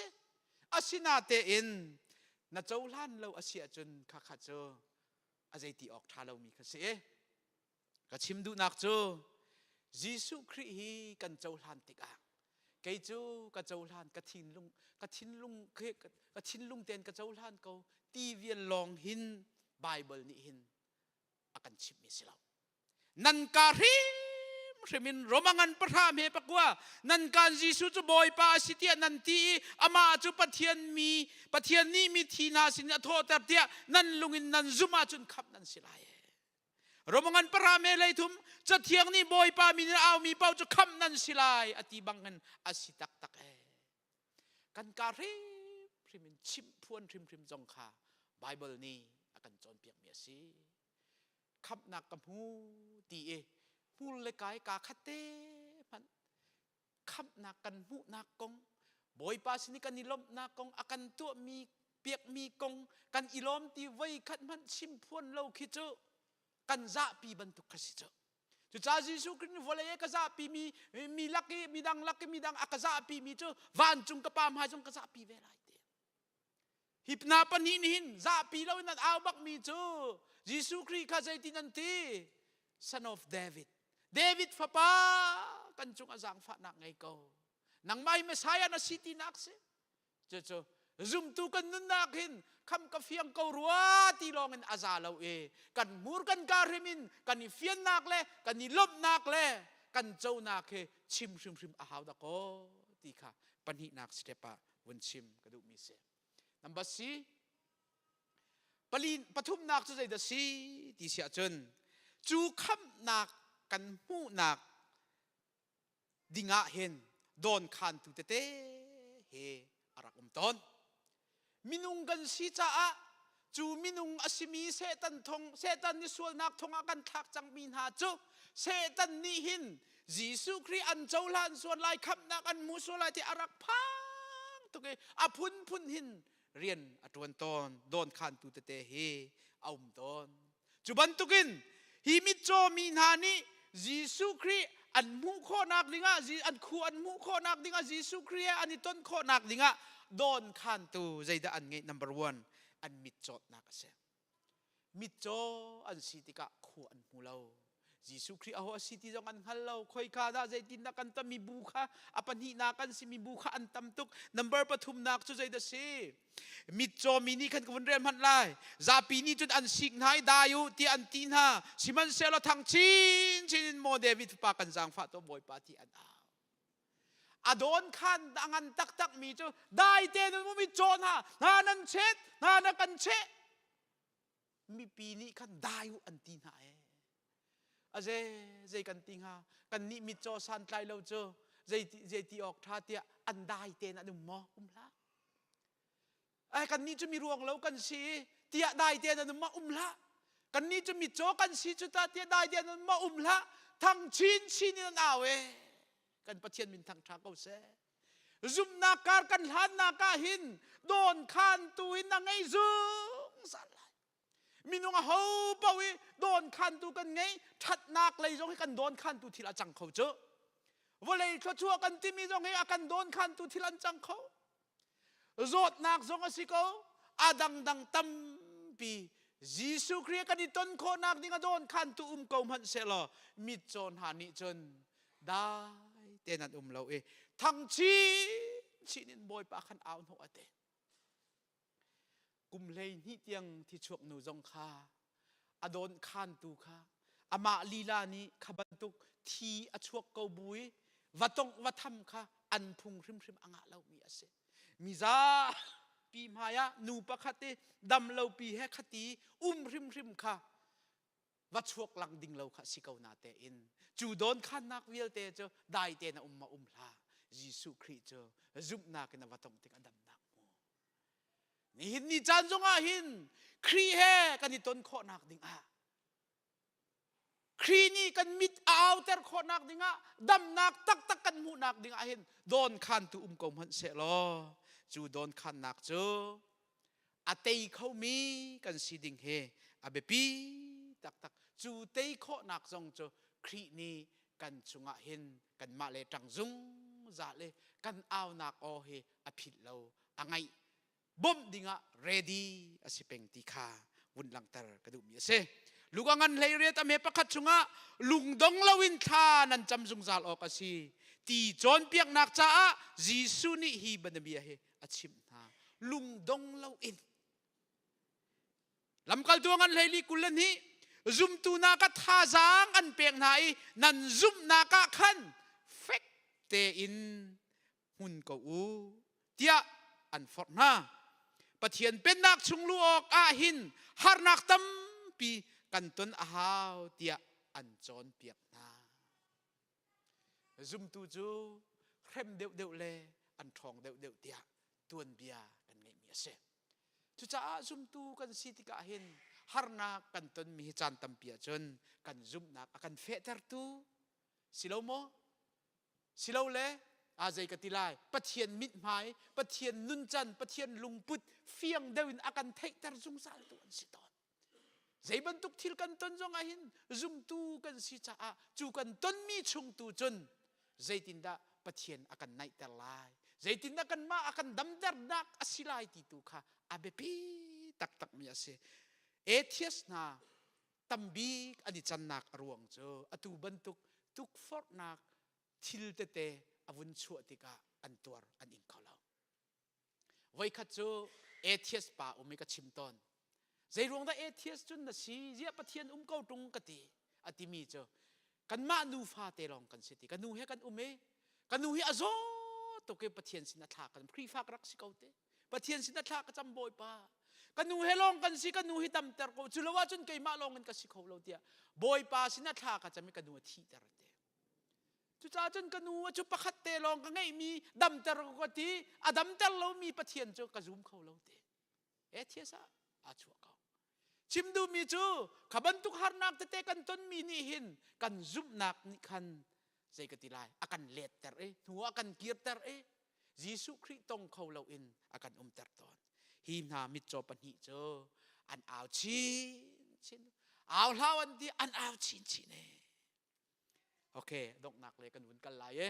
อาศินาเตอินนัดเจ้าหลานเราอาเซียจนข้าขัดจุอาใจตีออกท่าเรามีข้าเสก็ชิมดูนักจุยิสุคริสต์กันเจ้าหลานติกอ่างไกจูกะเจ้าหลานกะทินลุงเตียนกะเจ้าหลานเขาตีเวียนลองหินไบเบิลนี่หินอากันชิมมิสิลานันการิมเรมินโรมังันประทามเฮปกว่านันการยิสุจุบอยปาสิเตียนันตีอามาจุปะเทียนนี่มีทีนาสินโทษแต่เตียนันลุงินนันซุมาจุนขับนันสิลายรมังันปราเมลัยทุมจะเทียงนี่บอยปามีเอามีเป้าจะคำนันสิลายอติบังเงินอสิตัก กันการิพริมินชิมพวนพริมจงคาไบเบิลนี้อากันจอนเปียกเมียสิขับนักกับหูตีเอหูเลกายกาคัตเตมันขับนักกันหูนักกงบอยปาสินิกันนิลมนักกงอากันตัวมีเปียกมีกงกันอิลอมตีไว้ขัดมันชิมพวนเราคิดเจอกันจะปีบรรทุกคสิเจอจุจ้าจิสุครินวอลเลยกะจะปีมีลักกี้มีดังอากะจะปีมีเจอวันจุงกะปามหาจุงกะจะปีเวลาเตฮิปนาปนินินจะปีเรานัดเอาบักมีเจอจิสุคริกะใจตินันตี son of David ฟะปากันจุงอาจังฟะนักไงก็นังไม่เมสายานะซิตินักเสเจอซุมตุกันนุนนักหินคำกะเฟียงเการัวตีลองอินอาซาเรากันมูรกันการิมินกันนิเฟียนนักเลกันนิลบนักเลกันเจ้านักชิมอาหาวดะโกตีค่ะปัญหินักสเตปะวันชิมกระดูมีเสนัมบัสซีปทุมนักจะใจดสีตีเสียจนจูคำนักกันหูนักดิงะเห็นโดนคันตุเตเฮอารักต้นมินุงกันสิจ้าจูมินุงอสิมีเซตันนิสวลนักทงอากันทักจังมินหาจูเซตันนิหินยิสุคริอันเจ้าลานส่วนลายคำนักอันมุสลายที่อารักพังตุกอพุนหินเรียนอตวนตอนโดนคันตุเตเฮเอาต้นจูบันตุกินฮิมิโจมินหานิยิสุคริอันมุโคนักดิงะอันคูอันมุโคนักดิงะยิสุคริอันนี้ต้นโคนักดิงะโดนคันตูใจดาอันไง number 1อันมิดจดนักเสียมิดจออันสิติกะคูอันมูเลายิสุคริเอาสิติจงอันฮัลโลคอยคาดาใจตินนักอันตมีบุคาอปันหินักอันสิมีบุคาอันตำตุก number ปฐุมนักจุใจดาสิมิดจอมินี่ขันกวนเรียนมันไล่ซาปีนี้จุดอันสิงหายดายุที่อันตินฮาสิมันเซลทั้งชินโมเดวิดปากันจังฟาโตบอยปาที่อันอโดนคันดังอันตักมีเจ้าได้เตนมันมีโจรฮะนานันเช็ดนานักันเช็ดมีปีนี้คันได้อยู่อันตีนหายใจกันติงฮะกันนี่มีโจสันไกลเราเจอใจที่ออกท่าเตียอันได้เตนอันมอละไอ้กันนี่จะมีรวงแล้วกันสีเตียได้เตนอันมอละกันนี่จะมีโจกันสีจุดตาเตียได้เตนอันมอละทั้งชินนี่นั่นเอากันปะเทียนมินทางทางเขาเสซุมนาการกันหันนากาหินโดนคันตุยนังไงซุงสันไลมินุงเฮาปวีโดนคันตุกันไงทัดนักเลยจงให้กันโดนคันตุทีละจังเขาเจอว่าเลยชั่วกันที่มีจงให้อากันโดนคันตุทีละจังเขาโจดนักจงอสิเขาอาดังตั้มปียิสุคริสต์กันที่ต้นโคนักนี่ก็โดนคันตุเกามันเสลอมิจนหานิจนได้เตนันเราทั้งชินินบอยปาขันเอาหัวเตกุมเลยนี่เตียงที่ชวกหนูจงคาอโดนคันตูคาอามาลีลานี้ขบันตุกทีอชวกเกาบุยวัตงวัฒมคาอันพุงริมอ่างเรามีอาเซมิซาปีมายานูปะคติดำเราปีเฮคติริมคาวัดชวกหลังดิ่งเราค่ะสิเกานาเตอินจูโดนขันนักวิลเตเจอได้เตนะมาลายิสุคริสต์เจอจุบนักนะวัดตรงติกอดัมนักโมนี่หินนี่จันจงอาหินครีเฮกันนี่ต้นโคนักดิ่งครีนี่กันมิดเอาเตอร์โคนักดิ่งดัมนักตักกันมูนักดิ่งหินโดนขันตุกอมหันเสลอจูโดนขันนักเจออาเตยเขามีกันสิดิ่งเฮอาเบปีตักจูเตยโคนักจงเจอครีนี่กันจุงหินกันมาเลจังจุงจะเลกันเอานักโอเฮอภิลเราอังไงบ่มดิ่งready อสิเป็งติคาวุนลังเตอร์กระดูมีเสลูกงันเลยเรียตเมปะคัดจุงลุงดงลาวินทานันจำจุงจัลออกสิตีจอนเปียกนักจ้าจิสุนี่ฮีบันเบียเฮอชิมนาลุงดงลาวินลำกัลตัวงันเลยลีกุลนี้ซุมตูนักท่าจางอันเปียกไหนนันซุมนักขันเฟกเตอินหุ่นกูเตียอันฟอร์นาปะเทียนเป็นนักชุงลูกอาหินฮาร์นักตั้มปีกันต้นอาหาวเตียอันจอนเปียกนาซุมตูจูเข้มเดียวเลอันทองเดียวเตีย ตวนเบียกันไงมีเสจุจ้าซุมตูกันสิติกะเห็นหารนากันตนมีจานตัมเปียจนกันซุมนักกันเฟเตอร์ตูสิโลโมสิโลเลอาใจกติลายปะเทียนมิดหมายปะเทียนนุนจันปะเทียนลุงปุดเฟียงเดวินอากันเทกตรซุงสาลตัวอันสิตอนใจบรรทุกทิลกันตนจงอาหินซุมตูกันสิจ้าจูกันตนมีชงตูจนใจตินดาปะเทียนอากันไนแต่ลายใจตินดากันมาอากันดำดร์นักอสิลายติตูค่ะอาเบปีตักตักมีอาเซเอเทียสนาตัมบีอดิจันนักรวงเจออตูบรรทุกทุกฟอร์นักทิลเตเตอวุนชัวติกาอันตัวอันอินเขาเราไว้ขัดโจเอเทียสป่าอุมิกชิมตอนใจรวงได้เอเทียสจุนนะสีเจียปะเทียนเก้าตรงกติอติมีเจอกันมานูฟาเตลองกันสิติกันนูเฮกันอุเมกันนูเฮอโซตกเกปะเทียนสินาทากันครีฟากรักสิเกาเตปะเทียนสินาทากันจำบอยป่ากันนูเฮลองกันสิกันนูเฮดำเตอร์โกจุลวาจุนเกยมาลองกันกันสิเขาเราเตียบอยป่าสินาทากันจะไม่กันนูทีเตอร์จุจ้าจนกันนูจุปะขัดเตลองกันไงมีดำเตอร์ก็ทีอดำเตอร์เรามีปะเทียนจุกระซุมเขาเราเตเอเทียสอาชัวเขาชิมดูมีจูขบันทุกหารนักเตกันต้นมีนี่หินกันซุมนักนี่คันใจกติลายอากันเลตเตอร์หัวอากันเกียร์เตอร์ยิสุคริสต์ตรงเขาเราอินอากันเตอร์ตอนหิมนามิจปนิโจอันเอาชินเอาเล่าอันที่อันเอาชินเโอเคดอกนักเลยกันวุ่นกันหลาย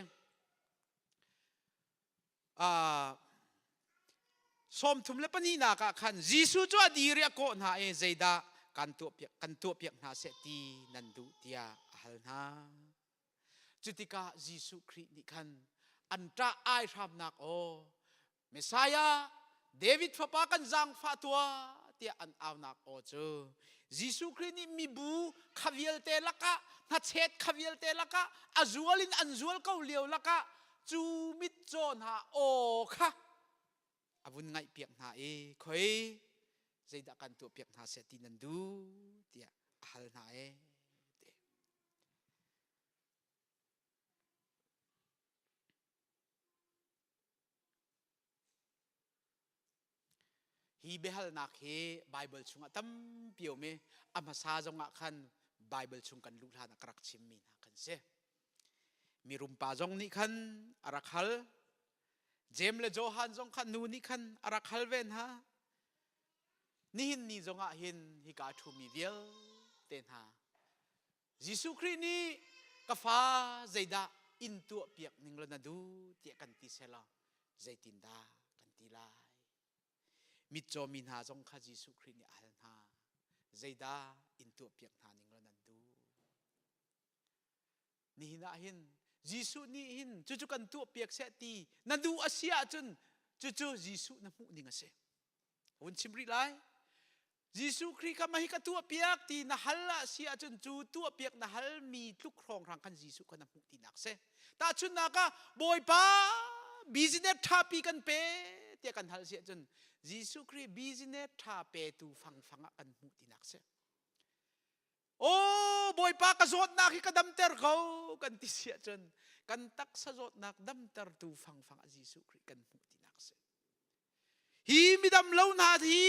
สมทุมเลปนีนักขันยิสุจวดีเรียกคนหาใจดากันตัวเปียกนาเสตีนันดูเตียฮัลนาจุติกายิสุคริสต์นี่ขันอันตราไอทำนักโอเมสายาเดวิดฟ้ากันจังฟ้าตัวเตียอันเอานักโอเจอยิสุคริสต์นี่มีบูขวิลเตลักะนัดเชดขวิลเตลักะอาจวลินอันจวลเขาเลียวลักะจูมิดโจนหาโอค่ะอาวุธไงเปียกหาคอยใจดักกันตัวเปียกหาเสตินันดูเตียฮัลนาฮีเบฮัลนักเฮไบเบิลชุงตั้มเปียวเมอามาซาจงอ่ะคันไบเบิลชุงกันลุกลานักรักชิมมีนักกันเสมีรุมปาจงนี่คันอารักฮัลเจมและโจฮันจงขันนูนี่ขันอารักฮัลเวนฮะนี่หินนี่จงอ่ะหินฮิกาทูมีเวลเตนฮะยิสุคริสต์นี่กฟ้าใจดาอินตัวเปียกนิ่งละนาดูเตียกันติเซลาใจตินดากันติลายมิจโจมินหาจงขัดยิสุคริสต์นี่อัลฮะใจดาอินตัวเปียกหานิ่งละนาดูนี่หินอะหินยิสุนี่หินจู่ๆกันตัวเปียกเสตีนันดูอาเซียจนจู่ๆยิสุน้ำมุนิงเสวันชิมริไลยิสุคริสต์มาให้กับตัวเปียกตีน่าฮัลละเสียจนจู่ตัวเปียกน่าฮัลมีทุกครองทางกันยิสุกันน้ำมุตีนักเสแต่ชุนนักบอยป้าบิสเนสท่าปีกันเป้เตียกันฮัลเสียจนยิสุคริสต์บิสเนสท่าเป้ตูฟังกันมุตีนักเสโอ้บอยปากระโดดนักที่กระดมเตอร์เขากันติเสียจนกันตักสะโดดนักดมเตอร์ตูฟังยิสุคริสต์กันมุตินักเสฮีมิดำเล่านาที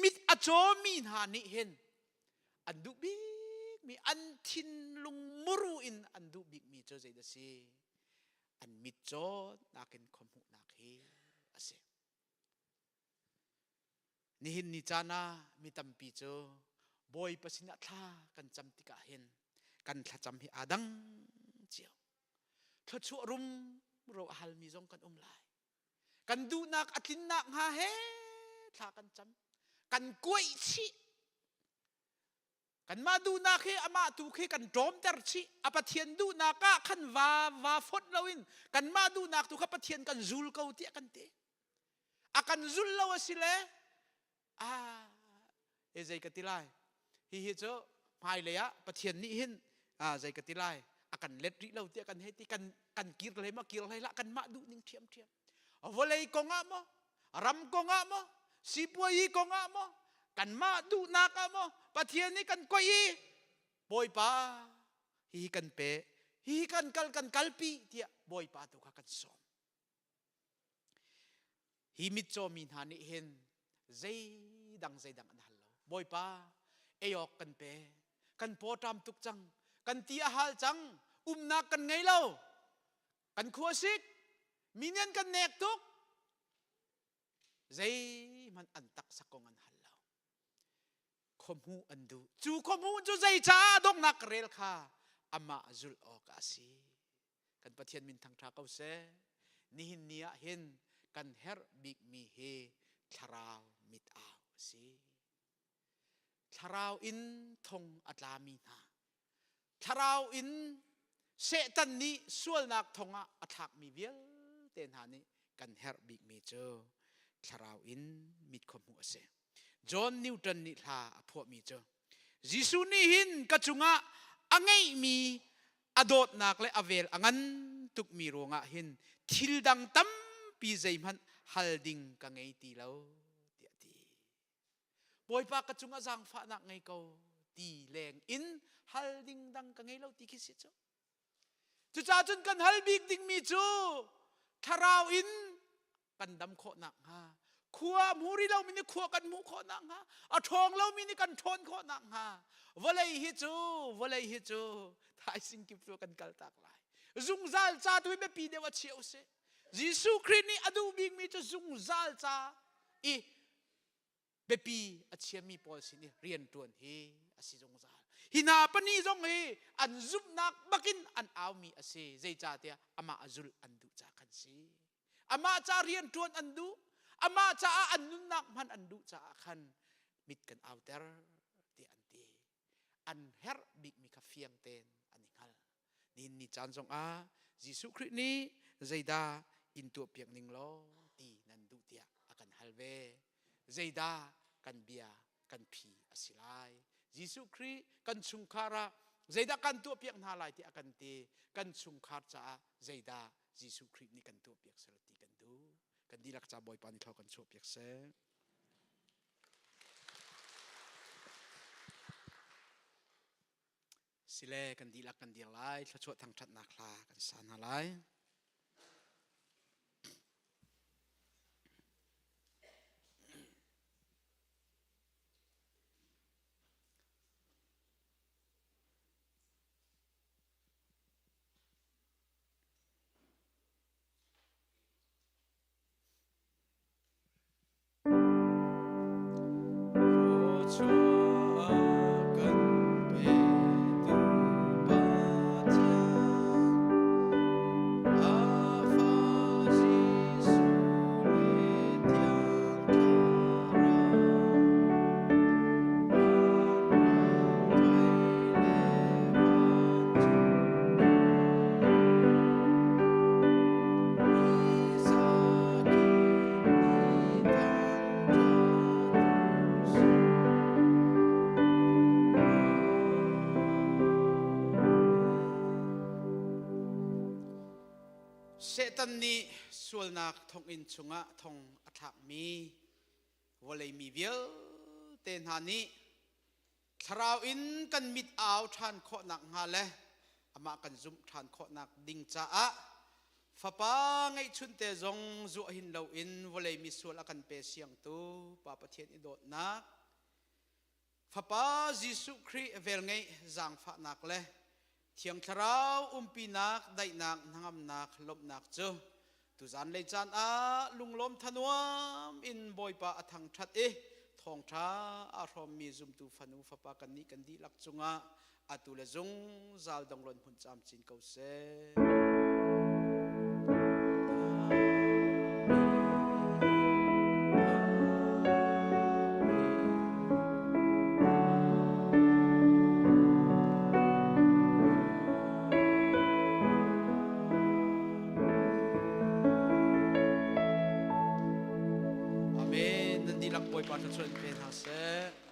มิดอโจมีนานิเห็นอันดูบิกมีอันทินลุงมรูอินอันดูบิกมีโจใจเดซีอันมิดโจนักเห็นคมหุนักเฮอเสนี่เห็นนิจานามิตัมปีโจบอยปัสินัทากันจำติกาเห็นกันทจำให้อาดังเจียวทชัวรุมเราฮัลมีจงกันลายกันดูนักอัตินนักฮาเฮทากันจำกันกวยชีกันมาดูนักเฮอามาตูเฮกันโจมเตอร์ชีอปะเทียนดูนักขันวาฟดลาวินกันมาดูนักตุขปะเทียนกันจุลเกาเตียกันเตอากันจุลลาวสิเลเอใจกติลายฮิฮิโจพายเลยปะเทียนนี่หินใจกติลายอากันเล็ดริเราเตียกันให้ที่กันกีร์อะไรมากีร์อะไรละกันมาดูนิ่งเทียมเอาวเลยกงอ่ะมั้งรำกงอ่ะมั้งสิบวยกงอ่ะมั้งกันมาดูนักอ่ะมั้งปะเทียนนี่กันก้อยบอยป้าฮิกันเปฮิกันกัลปีเตียบอยป้าตุกกันสอม hi mit cho min ha ni hen zai dang an hal lo boy pa eyok kan pe kan po tam tuk chang kan ti a hal chang nak kan ngai lo kan khua sik minian kan nek tuk zai man an tak sakong an hal lo khom hu an du chu khom hu chu zai cha dok nak rel kha ama zul ok asi kan pathian min thang tha kau se ni hin nia hin kan her big mi he tharau mit aw si tharau in thong atlami na tharau in setan ni sual nak thonga athak mi vial ten hani kan her big mi cho tharau in mit khom hu ase John Newton ni tha apho mi cho Jisu ni hin kachunga angai mi adot nak le avel angan tuk mi ronga hin thil dang tam pi zaiman halding ka ngai ti lo ti ati boy pa kachunga jang fa nak ngai ko ti leng in halding dang ka ngai lo ti kisi cho chu cha chun kan hal big ding mi chu tharau in kan dam kho nak ha khua muri lo mi ni khua kan mu kho nak ha a thong lo mi ni kan thon kho nak ha volei hi chu thai sing ki pro kan kal tak lai zung zal cha tu be pi de wa chiu se Jisu Christ ni adu bing mi chu zung zal cha I be pi a chiam mi pol sin ni rian tuan hi asi zung zal hina pani zong hi an zup nak bakin an aw mi ase zai cha tia ama azul an du cha kan si ama cha rian tuan an du ama cha an nun nak man an du cha khan mit kan aw ter ti an ti an her big mi ka fiang ten aning hal nin ni chan jong a Jisu Christ ni zaida in tu piak ning lo ti nan du tia akan halve zaida kan bia kan phi asilai Jisu Christ kan chungkhara zaida kan tu piak na lai ti akan ti kan chungkhar cha zaida Jisu Christ ni kan tu piak salati kan du kan dilak cha boy pani thau kan chu piak se sile kan dilak kan dia lai thla chu thang that na khla kan san na lai setan ni sual nak thong in chunga thong athak mi volei mi vial ten hani tharau in kan mit aw than kho nak nga le ama kan zum than kho nak ding cha a fapa ngai chun te zong zu hin lo in volei mi sual akan pe siang tu pa pathian i dot nak fapa Jisu Christ vel ngai jang fa nak le thiang tharau umpi nak dai nak nangam nak lop nak chu tu zan le chan a lunglom thanuam in boy pa athang that e thong tha a rom mi zum tu fanu fapa kan ni kan di lak chunga atu le zung zal donglon phun cham chin ko se Amen. Nandilak boy pa sa chun pen ha se.